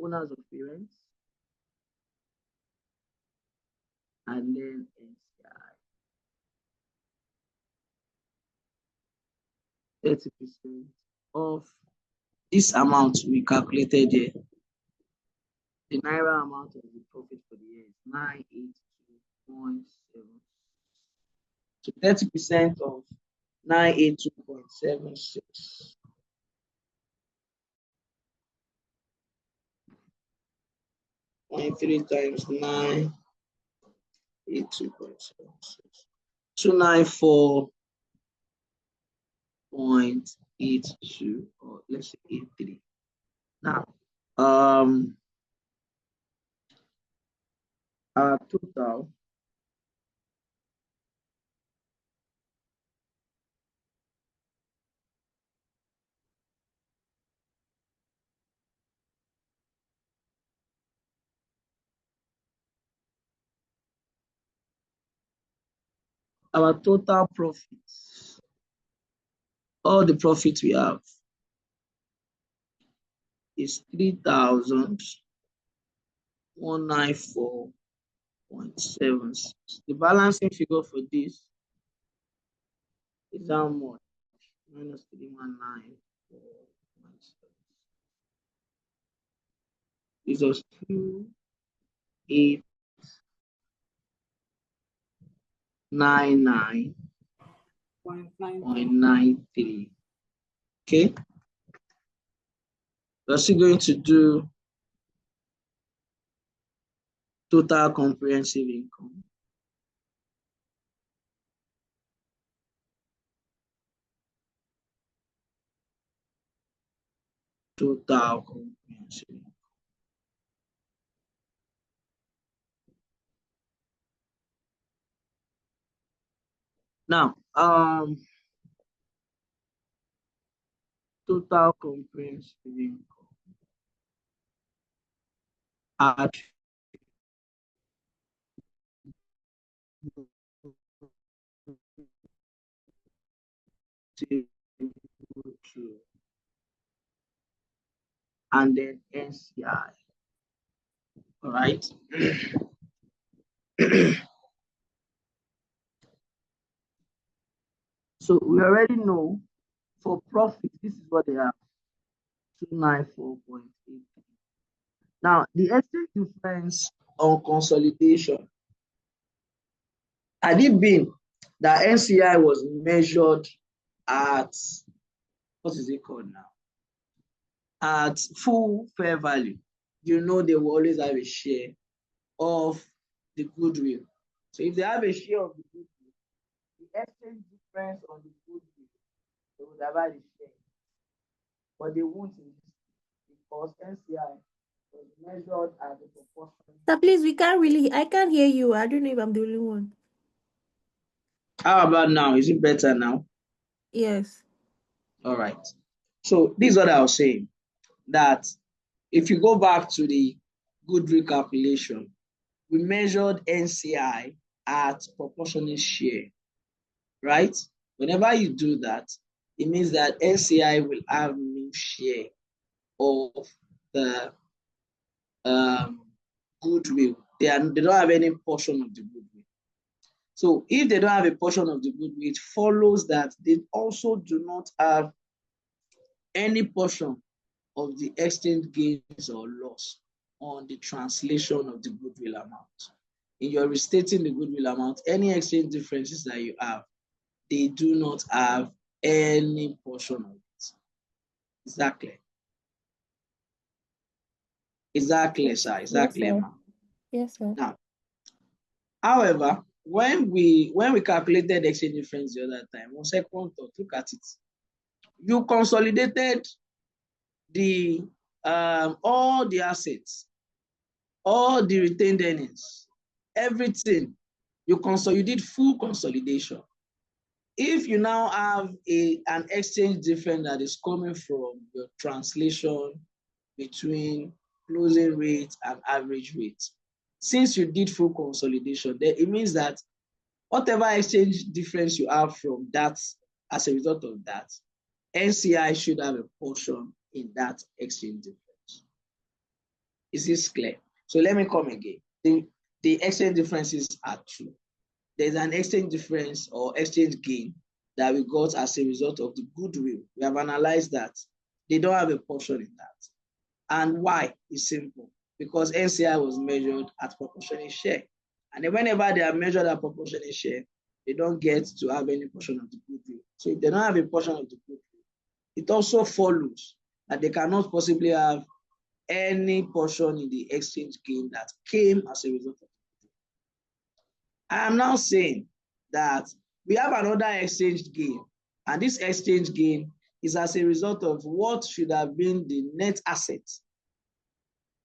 owners of parents, and then NCI. 30% of this amount we calculated here. The Naira amount of the profit for the year is 982.7. So 30% of 982.76. 0.3 times 982.76. 294.82, or let's say 83. Now, our total profits, all the profits we have is 3,194.76. The balancing figure for this is how much? Minus 3,194.76. Is us 2,899.93. Okay, we're still going to do total comprehensive income. Total comprehensive income. Now, total comprehensive income and then NCI. All right. So we already know for profit, this is what they have, 294.83. Now, the exchange difference on consolidation, had it been that NCI was measured at, what is it called now? At full fair value, you know they will always have a share of the goodwill. So if they have a share of the goodwill, the exchange difference on the goodwill, they would have had a share. But they won't in this because NCI was measured as a proportion. So please, I can't hear you. I don't know if I'm the only one. How about now? Is it better now? Yes. All right. So this is what I was saying, that if you go back to the goodwill calculation, we measured NCI at proportionate share, right? Whenever you do that, it means that NCI will have no share of the goodwill. They don't have any portion of the goodwill. So if they don't have a portion of the goodwill, it follows that they also do not have any portion of the exchange gains or loss on the translation of the goodwill amount. In your restating the goodwill amount, any exchange differences that you have, they do not have any portion of it. Exactly. Exactly, sir. Exactly, Yes, sir. ma'am. Yes, sir. Now, however, when we calculated exchange difference the other time, one second thought, look at it. You consolidated the all the assets, all the retained earnings, everything. You did full consolidation. If you now have an exchange difference that is coming from your translation between closing rate and average rate, since you did full consolidation, then it means that whatever exchange difference you have from that as a result of that, NCI should have a portion in that exchange difference. Is this clear? So let me come again. The exchange differences are two. There's an exchange difference or exchange gain that we got as a result of the goodwill. We have analyzed that. They don't have a portion in that. And why is simple. Because NCI was measured at proportionate share. And then whenever they are measured at proportionate share, they don't get to have any portion of the goodwill. So if they don't have a portion of the goodwill, it also follows that they cannot possibly have any portion in the exchange gain that came as a result of it. I am now saying that we have another exchange gain, and this exchange gain is as a result of what should have been the net asset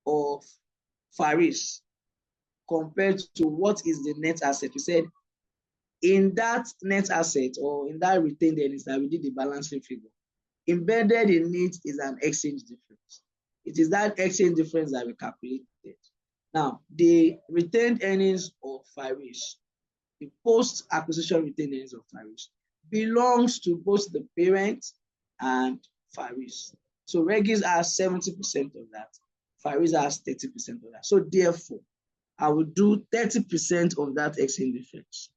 of Faris compared to what is the net asset. We said in that net asset or in that retained earnings that we did the balancing figure, embedded in it is an exchange difference. It is that exchange difference that we calculated. Now, the retained earnings of Faris, the post-acquisition retained earnings of Faris, belongs to both the parent and Faris. So Regis has 70% of that. Faris has 30% of that. So therefore, I will do 30% of that exchange difference.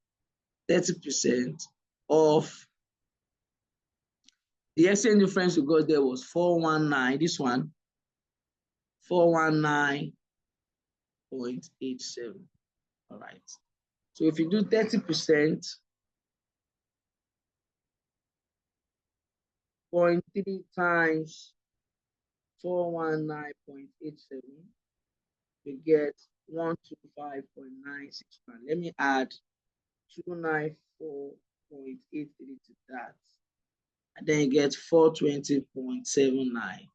30% of the exchange difference we got there was 419. This one, 419.87. All right. So if you do 30%, 0.3 times 419.87, we get 125.961. Let me add 294.83 to that. And then you get 420.79.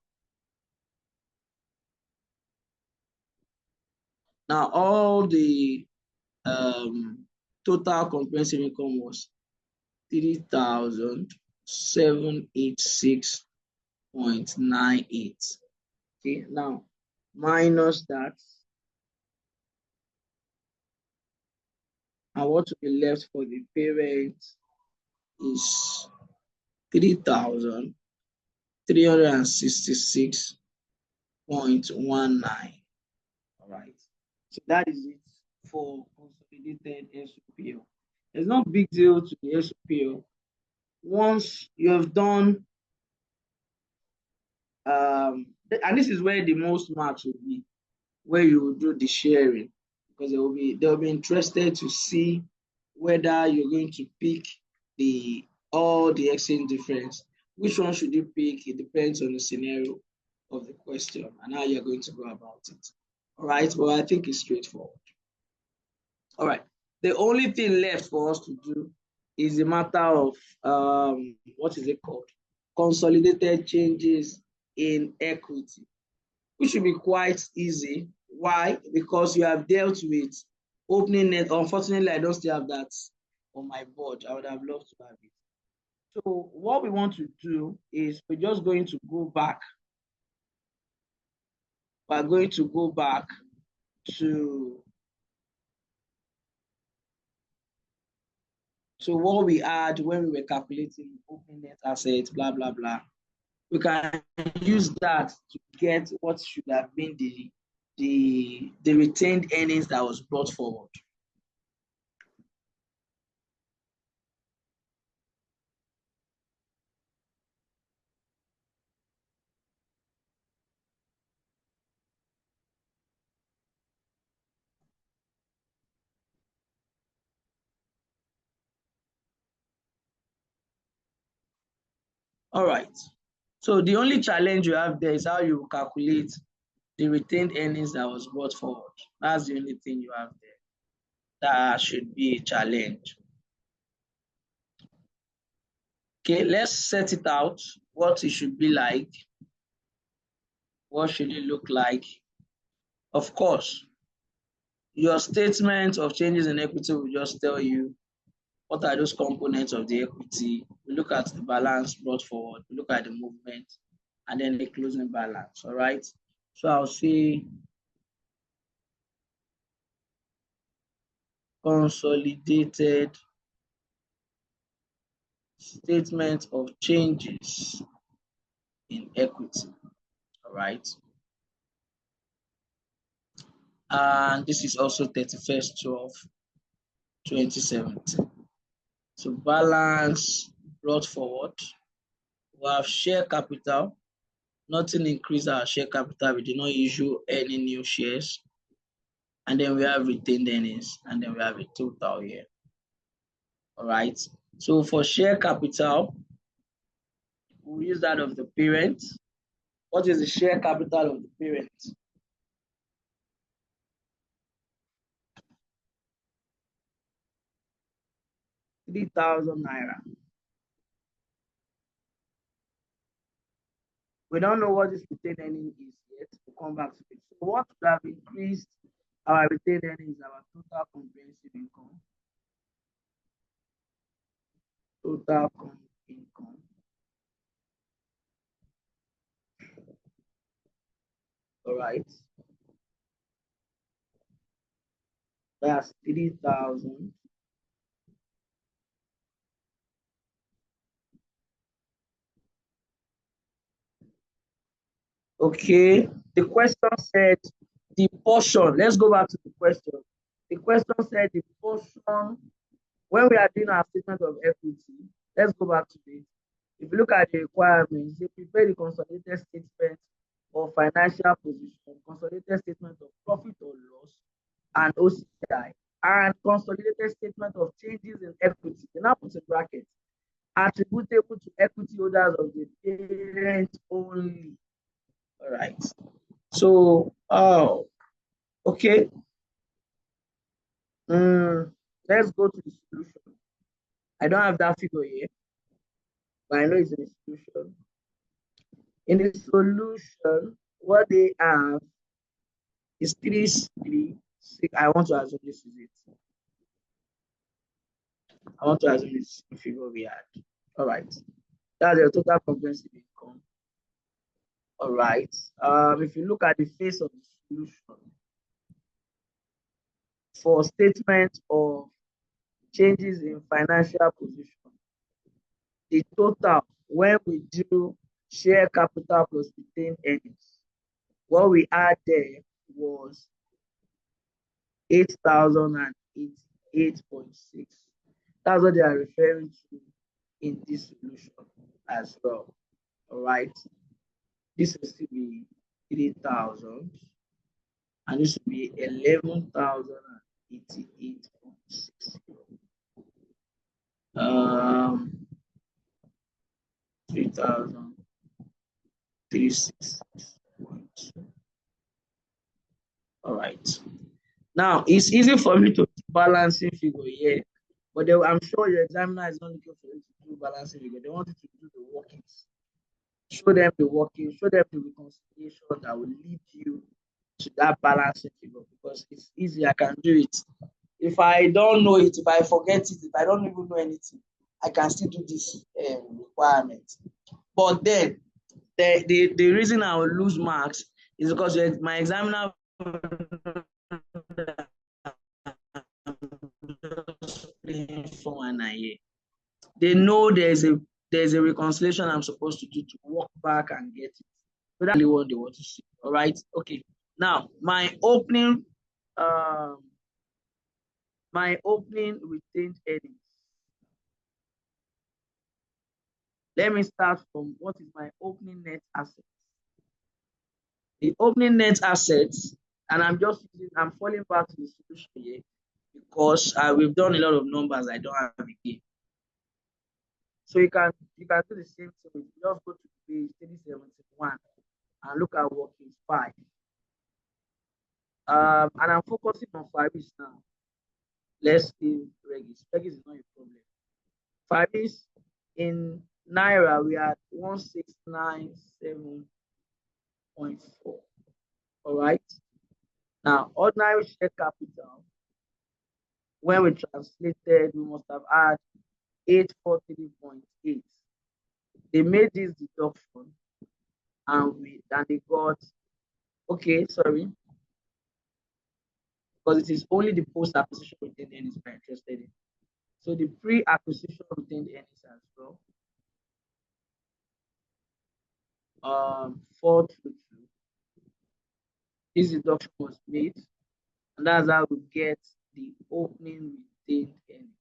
Now all the total comprehensive income was 3,786.98. Okay, now minus that, and what will be left for the parent is 3,366.19. All right, so that is it for consolidated SOPO. There's no big deal to the SOPO. Once you have done, and this is where the most marks will be, where you will do the sharing, because they'll be interested to see whether you're going to pick all the exchange difference. Which one should you pick? It depends on the scenario of the question and how you're going to go about it. All right, well, I think it's straightforward. All right, the only thing left for us to do is a matter of what is it called? Consolidated changes in equity, which should be quite easy. Why? Because you have dealt with opening net. Unfortunately, I don't still have that on my board. I would have loved to have it. So what we want to do is we're just going to go back. We're going to go back to what we had when we were calculating opening net assets, blah, blah, blah. We can use that to get what should have been the retained earnings that was brought forward. All right. So the only challenge you have there is how you calculate the retained earnings that was brought forward. That's the only thing you have there. That should be a challenge. Okay, let's set it out, what it should be like. What should it look like? Of course, your statement of changes in equity will just tell you what are those components of the equity. We look at the balance brought forward, we look at the movement, and then the closing balance, all right? So I'll say consolidated statement of changes in equity, all right? And this is also 31st/12/2017. So balance brought forward, we have share capital. Nothing increased our share capital. We did not issue any new shares. And then we have retained earnings, and then we have a total here. All right. So for share capital, we'll use that of the parent. What is the share capital of the parent? ₦3,000. We don't know what this retained earnings is yet. We'll come back to it. So what would have increased our retained earnings, our total comprehensive income? Total income. All right. That's 3,000. Okay, the question said the portion. Let's go back to the question. The question said the portion, when we are doing our statement of equity, let's go back to this. If you look at the requirements, they prepare the consolidated statement of financial position, consolidated statement of profit or loss, and OCI, and consolidated statement of changes in equity. They now put in brackets, attributable to equity holders of the parent only. All right. So, okay. Let's go to the solution. I don't have that figure here, but I know it's in the solution. In the solution, what they have is 336. I want to assume this is it. I want to assume this is the figure we had. All right. That's the total comprehensive income. All right. If you look at the face of the solution, for statement of changes in financial position, the total when we do share capital plus retained earnings, what we had there was 8,088.6. That's what they are referring to in this solution as well. All right. This will still be 3,000, and this will be 11,088.6. 3,036. All right. Now it's easy for me to balancing figure here, but I'm sure your examiner is not looking for you to do balancing figure. They want you to do the workings. Show them the working, show them the reconciliation that will lead you to that balancing figure, because it's easy. I can do it. If I don't know it, if I forget it, if I don't even know anything, I can still do this requirement. But then the reason I will lose marks is because my examiner they know there's a reconciliation I'm supposed to do to walk back and get it. So that's really what they want to see. All right. Okay. Now my opening retained earnings. Let me start from what is my opening net assets. The opening net assets, and I'm falling back to the solution here because we've done a lot of numbers I don't have again. So you can do the same thing. You just go to page 371 and look at working 5. And I'm focusing on Faris now. Let's see Regis. Regis is not a problem. Faris in Naira, we are 1697.4. All right. Now, ordinary share capital, when we translated, we must have had 843.8. They made this deduction and they got, okay, sorry, because it is only the post-acquisition retained earnings we're interested in. So the pre-acquisition retained earnings as well. 422. This deduction was made, and that's how we get the opening retained earnings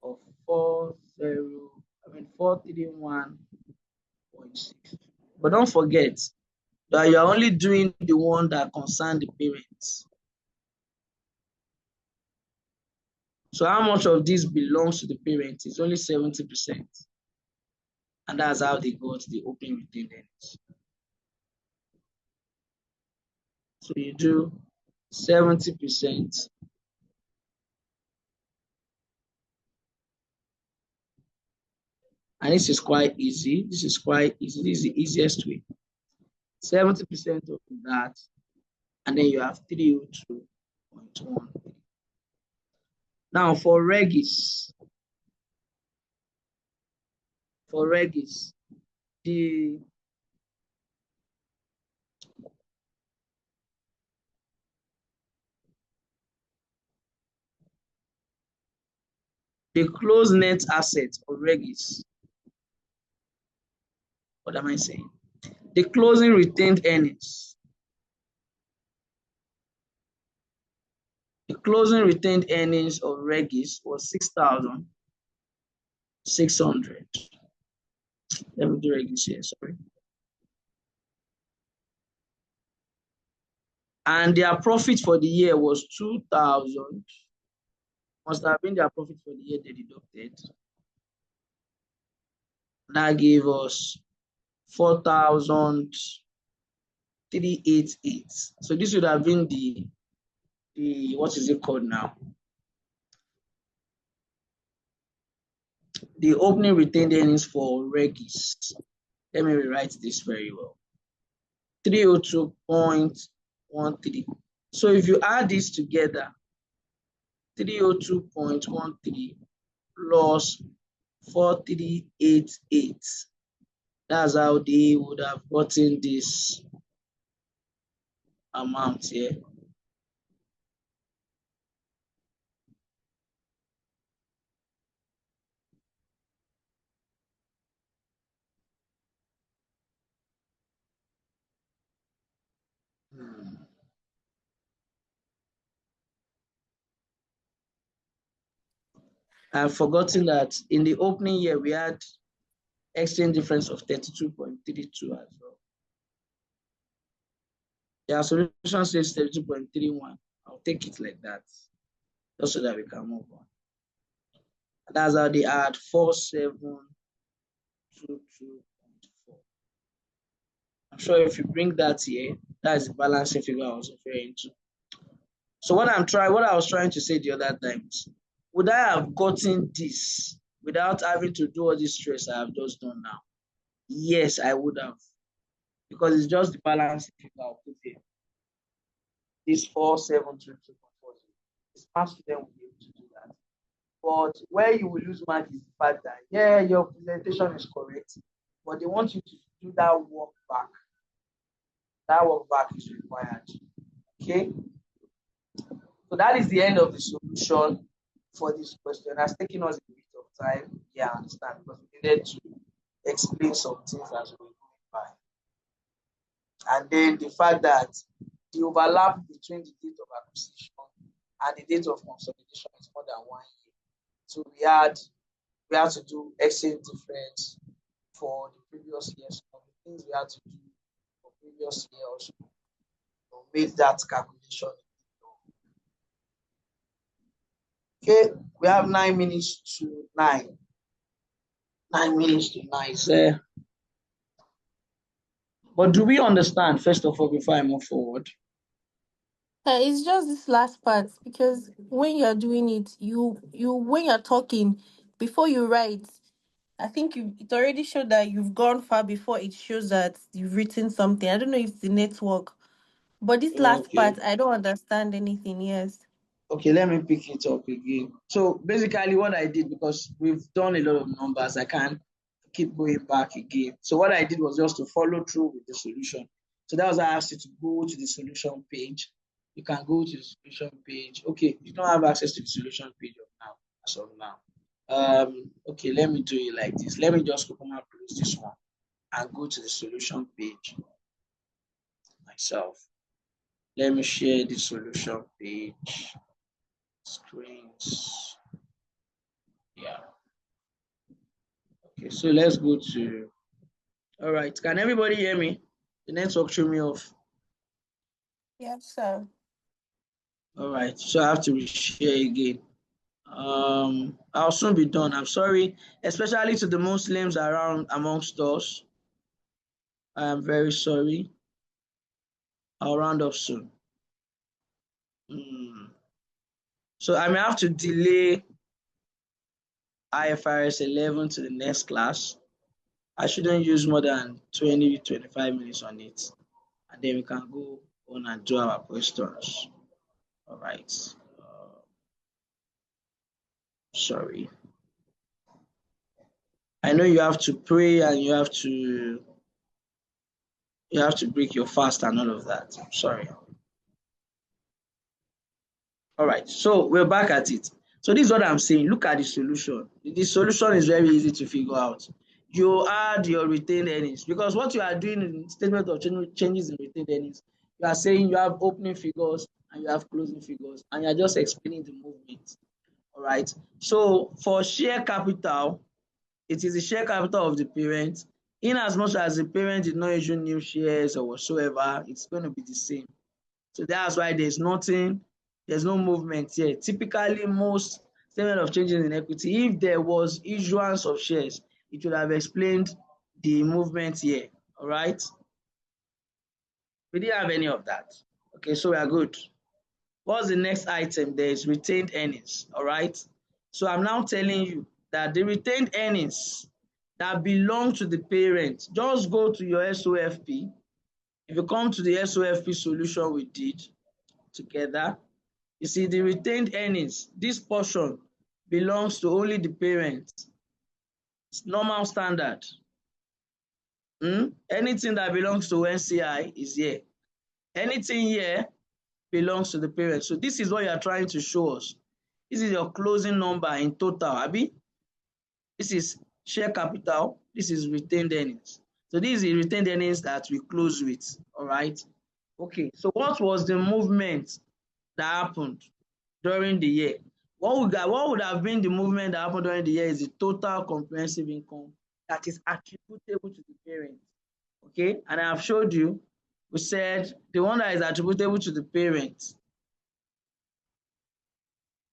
of 431.6. But don't forget that you are only doing the one that concerns the parents. So how much of this belongs to the parents is only 70%. And that's how they got the opening retained earnings. So you do 70%. And this is quite easy. This is the easiest way. 70% of that, and then you have 302.1. Now for Regis, the closed net assets of Regis, what am I saying? The closing retained earnings. The closing retained earnings of Regis was 6,600. Let me do Regis here, sorry. And their profit for the year was 2,000. Must have been their profit for the year they deducted. That gave us 4,388. So this would have been the what is it called now? The opening retained earnings for Regis. Let me rewrite this very well. 302.13. So if you add this together, 302.13 plus 4,388. That's how they would have gotten this amount here. I've forgotten that in the opening year, we had exchange difference of 32.32 as well. The solution says 32.31. I'll take it like that, just so that we can move on. And that's how they add 4722.4. I'm sure if you bring that here, that's the balancing figure I was referring to. So what I was trying to say the other times, would I have gotten this without having to do all this stress I have just done now? Yes, I would have. Because it's just the balancing figure I'll put here. This 4722.4. Smart student will be able to do that. But where you will lose mark is the fact that, yeah, your presentation is correct, but they want you to do that work back. That work back is required. Okay? So that is the end of the solution for this question. It has taken us a bit of time. Yeah, I understand, because we needed to explain some things as we go by. And then the fact that the overlap between the date of acquisition and the date of consolidation is more than 1 year. So we had to do exchange difference for the previous year. So the things we had to do for previous year also made that calculation. Okay, we have 9 minutes to 9. 9 minutes to 9, sir. But do we understand, first of all, before I move forward? It's just this last part because when you're doing it, you when you're talking, before you write, I think it already showed that you've gone far before it shows that you've written something. I don't know if it's the network, but this last Okay. part, I don't understand anything. Yes. Okay, let me pick it up again. So basically what I did, because we've done a lot of numbers, I can't keep going back again. So what I did was just to follow through with the solution. So that was I asked you to go to the solution page. You can go to the solution page. Okay, you don't have access to the solution page now, as of now. Okay, let me do it like this. Let me just open and close this one and go to the solution page myself. Let me share the solution page. Screens. Yeah. Okay, so let's go to. All right. Can everybody hear me? The network threw me off. Yes, sir. All right. So I have to share again. I'll soon be done. I'm sorry, especially to the Muslims around amongst us. I am very sorry. I'll round up soon. So I may have to delay IFRS 11 to the next class. I shouldn't use more than 20-25 minutes on it. And then we can go on and do our questions. All right. Sorry. I know you have to pray and you have to break your fast and all of that. I'm sorry. All right. So we're back at it. So this is what I'm saying. Look at the solution. The solution is very easy to figure out. You add your retained earnings because what you are doing in statement of changes in retained earnings, you are saying you have opening figures and you have closing figures, and you're just explaining the movement. All right. So for share capital, it is the share capital of the parent. In as much as the parent did not issue new shares or whatsoever, it's going to be the same. So that's why there's no movement here. Typically, most statement of changes in equity, if there was issuance of shares, it would have explained the movement here. All right. We didn't have any of that. Okay, so we are good. What's the next item? There is retained earnings. All right. So I'm now telling you that the retained earnings that belong to the parent, just go to your SOFP. If you come to the SOFP solution we did together, you see the retained earnings, this portion belongs to only the parent. It's normal standard. Anything that belongs to NCI is here. Anything here belongs to the parent. So this is what you are trying to show us. This is your closing number in total, Abi. This is share capital. This is retained earnings. So this is the retained earnings that we close with. All right. Okay. So what was the movement that happened during the year? What would have been the movement that happened during the year is the total comprehensive income that is attributable to the parent. Okay. And I have showed you. We said the one that is attributable to the parent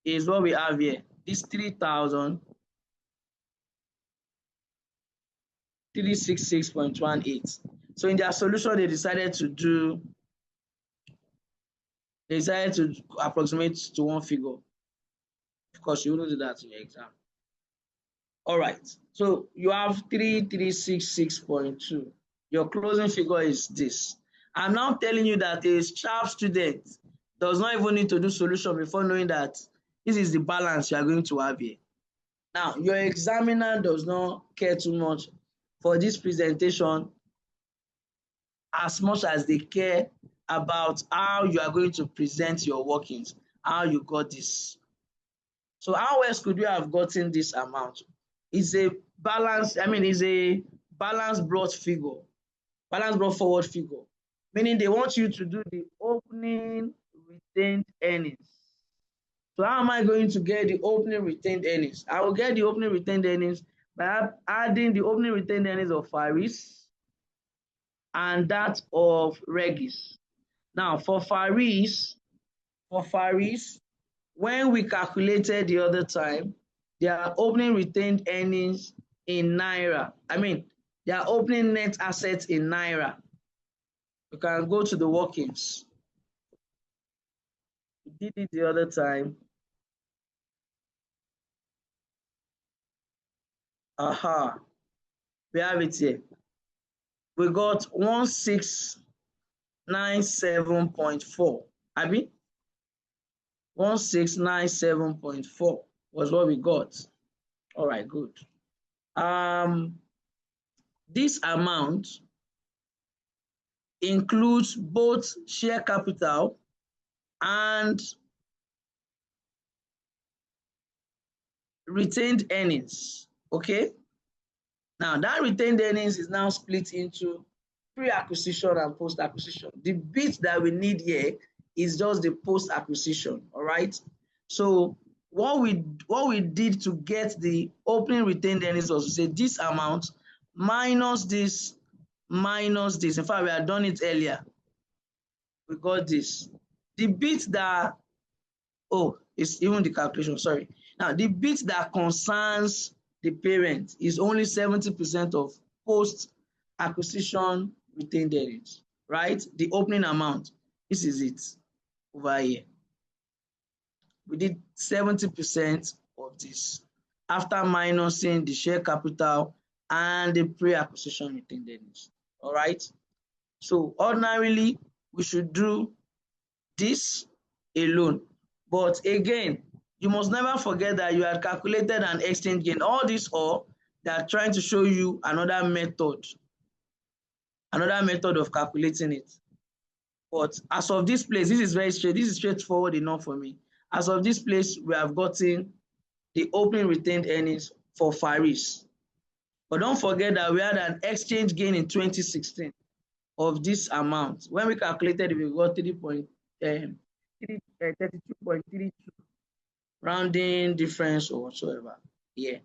is what we have here. This 3,366.18. So in their solution, they decided to approximate to one figure. Of course, you wouldn't do that in your exam. All right. So you have 3,366.2. Your closing figure is this. I'm now telling you that a sharp student does not even need to do solution before knowing that this is the balance you are going to have here. Now, your examiner does not care too much for this presentation as much as they care about how you are going to present your workings, how you got this. So how else could you have gotten this amount? It's a balance, it's a balance brought figure, balance brought forward figure, meaning they want you to do the opening retained earnings. So how am I going to get the opening retained earnings? I will get the opening retained earnings by adding the opening retained earnings of Faris and that of Regis. Now for Faris, when we calculated the other time, their opening retained earnings in Naira. I mean, their opening net assets in Naira. You can go to the workings. We did it the other time. Aha, we have it here. We got 1697.4. Abi? 1697.4 was what we got. All right, good. This amount includes both share capital and retained earnings. Okay. Now that retained earnings is now split into pre-acquisition and post-acquisition. The bit that we need here is just the post-acquisition. All right. So what we did to get the opening retained earnings was to say this amount minus this minus this. In fact, we had done it earlier. We got this. The bit that, oh, it's even the calculation, sorry. Now, the bit that concerns the parent is only 70% of post-acquisition retained earnings, right? The opening amount, this is it over here. We did 70% of this after minusing the share capital and the pre-acquisition retained earnings, all right? So ordinarily, we should do this alone. But again, you must never forget that you had calculated an exchange gain. All this or they are trying to show you another method of calculating it. But as of this place, this is very straight. This is straightforward enough for me. As of this place, we have gotten the opening retained earnings for Faris. But don't forget that we had an exchange gain in 2016 of this amount. When we calculated it, we got 32.32, rounding difference or whatsoever. Yeah.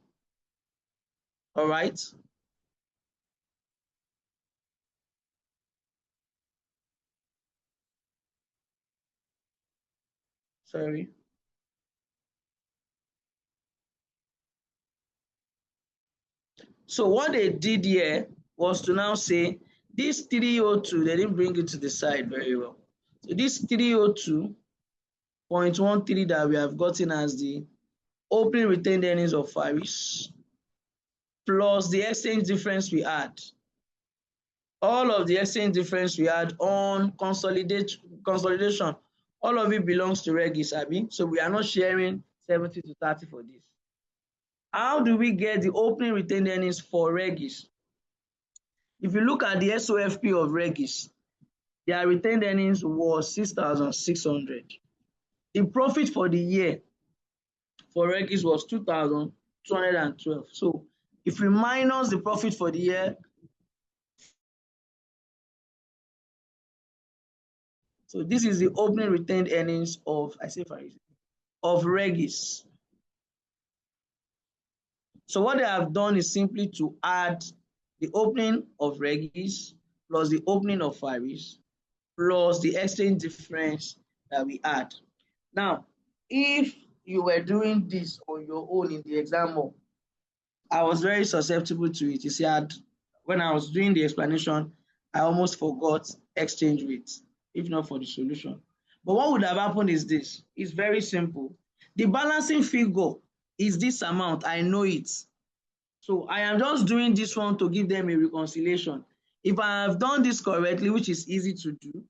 All right. Sorry. So what they did here was to now say this 302, they didn't bring it to the side very well. So this 302.13 that we have gotten as the opening retained earnings of Faris plus the exchange difference we had. All of the exchange difference we had on consolidation, all of it belongs to Regis, Abi. So we are not sharing 70 to 30 for this. How do we get the opening retained earnings for Regis? If you look at the SOFP of Regis, their retained earnings was 6,600. The profit for the year for Regis was 2,212. So if we minus the profit for the year, so this is the opening retained earnings of, of Regis. So what they have done is simply to add the opening of Regis plus the opening of Faris plus the exchange difference that we add. Now, if you were doing this on your own in the exam hall, I was very susceptible to it. You see, when I was doing the explanation, I almost forgot exchange rates, if not for the solution. But what would have happened is this. It's very simple. The balancing figure is this amount. I know it. So I am just doing this one to give them a reconciliation. If I have done this correctly, which is easy to do,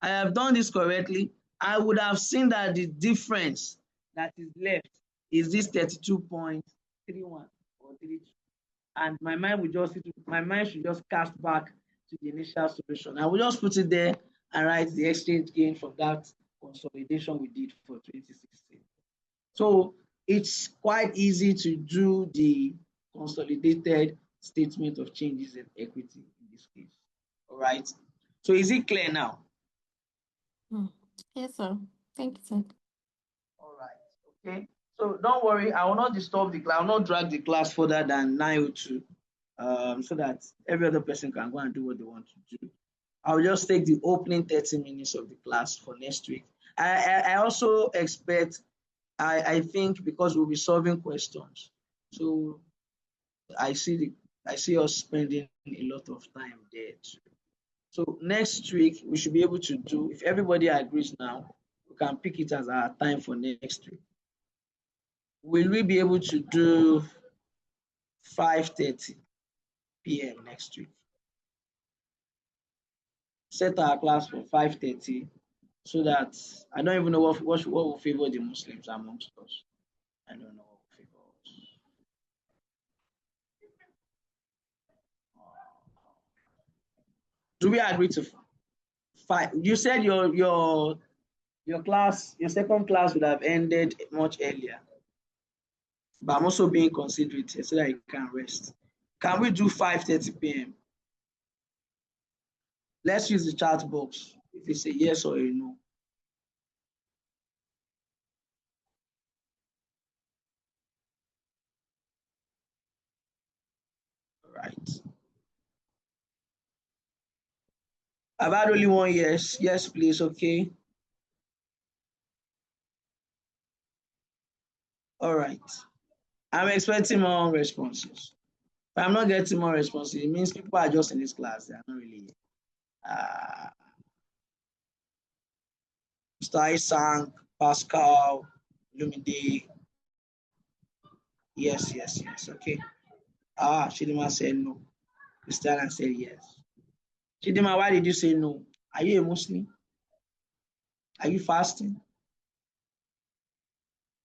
I have done this correctly, I would have seen that the difference that is left is this 32.31 or 32. And my mind should just cast back to the initial solution. I will just put it there and write the exchange gain from that consolidation we did for 2016. So it's quite easy to do the consolidated statement of changes in equity in this case. All right. So is it clear now? Yes, sir. Thank you, sir. All right. Okay. So don't worry, I will not disturb the class. I will not drag the class further than 9:02, so that every other person can go and do what they want to do. I will just take the opening 30 minutes of the class for next week. I also expect I think because we'll be solving questions, so I see us spending a lot of time there too. So next week we should be able to do, if everybody agrees now, we can pick it as our time for next week. Will we be able to do 5:30 p.m. next week? Set our class for 5:30 so that I don't even know what will favor the Muslims amongst us. I don't know what will favor us. Do we agree to 5? You said your class, your second class would have ended much earlier, but I'm also being considerate so that you can rest. Can we do 5:30 p.m.? Let's use the chat box if it's a yes or a no. All right. I've had only one yes. Yes, please. Okay. All right. I'm expecting more responses. If I'm not getting more responses, it means people are just in this class. They are not really. Mr. Isang, Pascal, Lumide. Yes, yes, yes. Okay. Chidima said no. Christiana said yes. Chidima, why did you say no? Are you a Muslim? Are you fasting?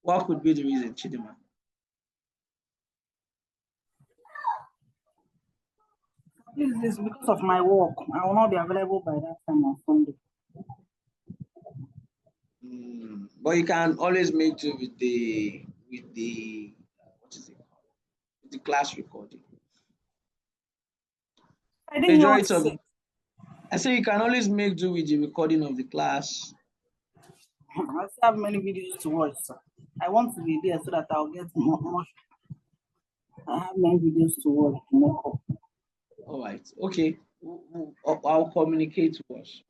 What could be the reason, Chidima? This is because of my work. I will not be available by that time on Sunday. But you can always make do with the what is it called? With the class recording. I didn't hear what Majority you of said. I say you can always make do with the recording of the class. I still have many videos to watch, sir. I want to be there so that I'll get more. I have many videos to watch to make up. All right. Okay. I'll communicate to us.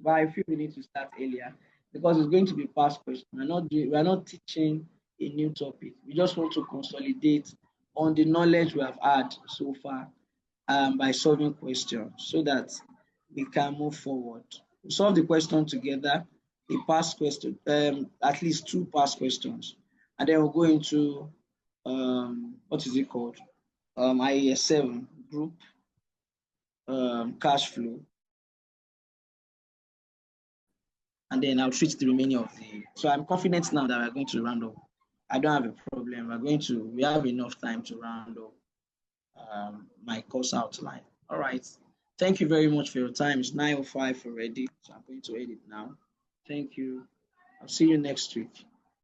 But I feel we need to start earlier because it's going to be past question. We're not teaching a new topic. We just want to consolidate on the knowledge we have had so far by solving questions so that we can move forward. We solve the question together, the past question, at least 2 past questions, and then we'll go into what is it called? IAS 7 group cash flow, and then I'll treat the remaining of the. So I'm confident now that we're going to round up. I don't have a problem. We have enough time to round up my course outline. All right. Thank you very much for your time. It's 9:05 already, so I'm going to edit now. Thank you. I'll see you next week.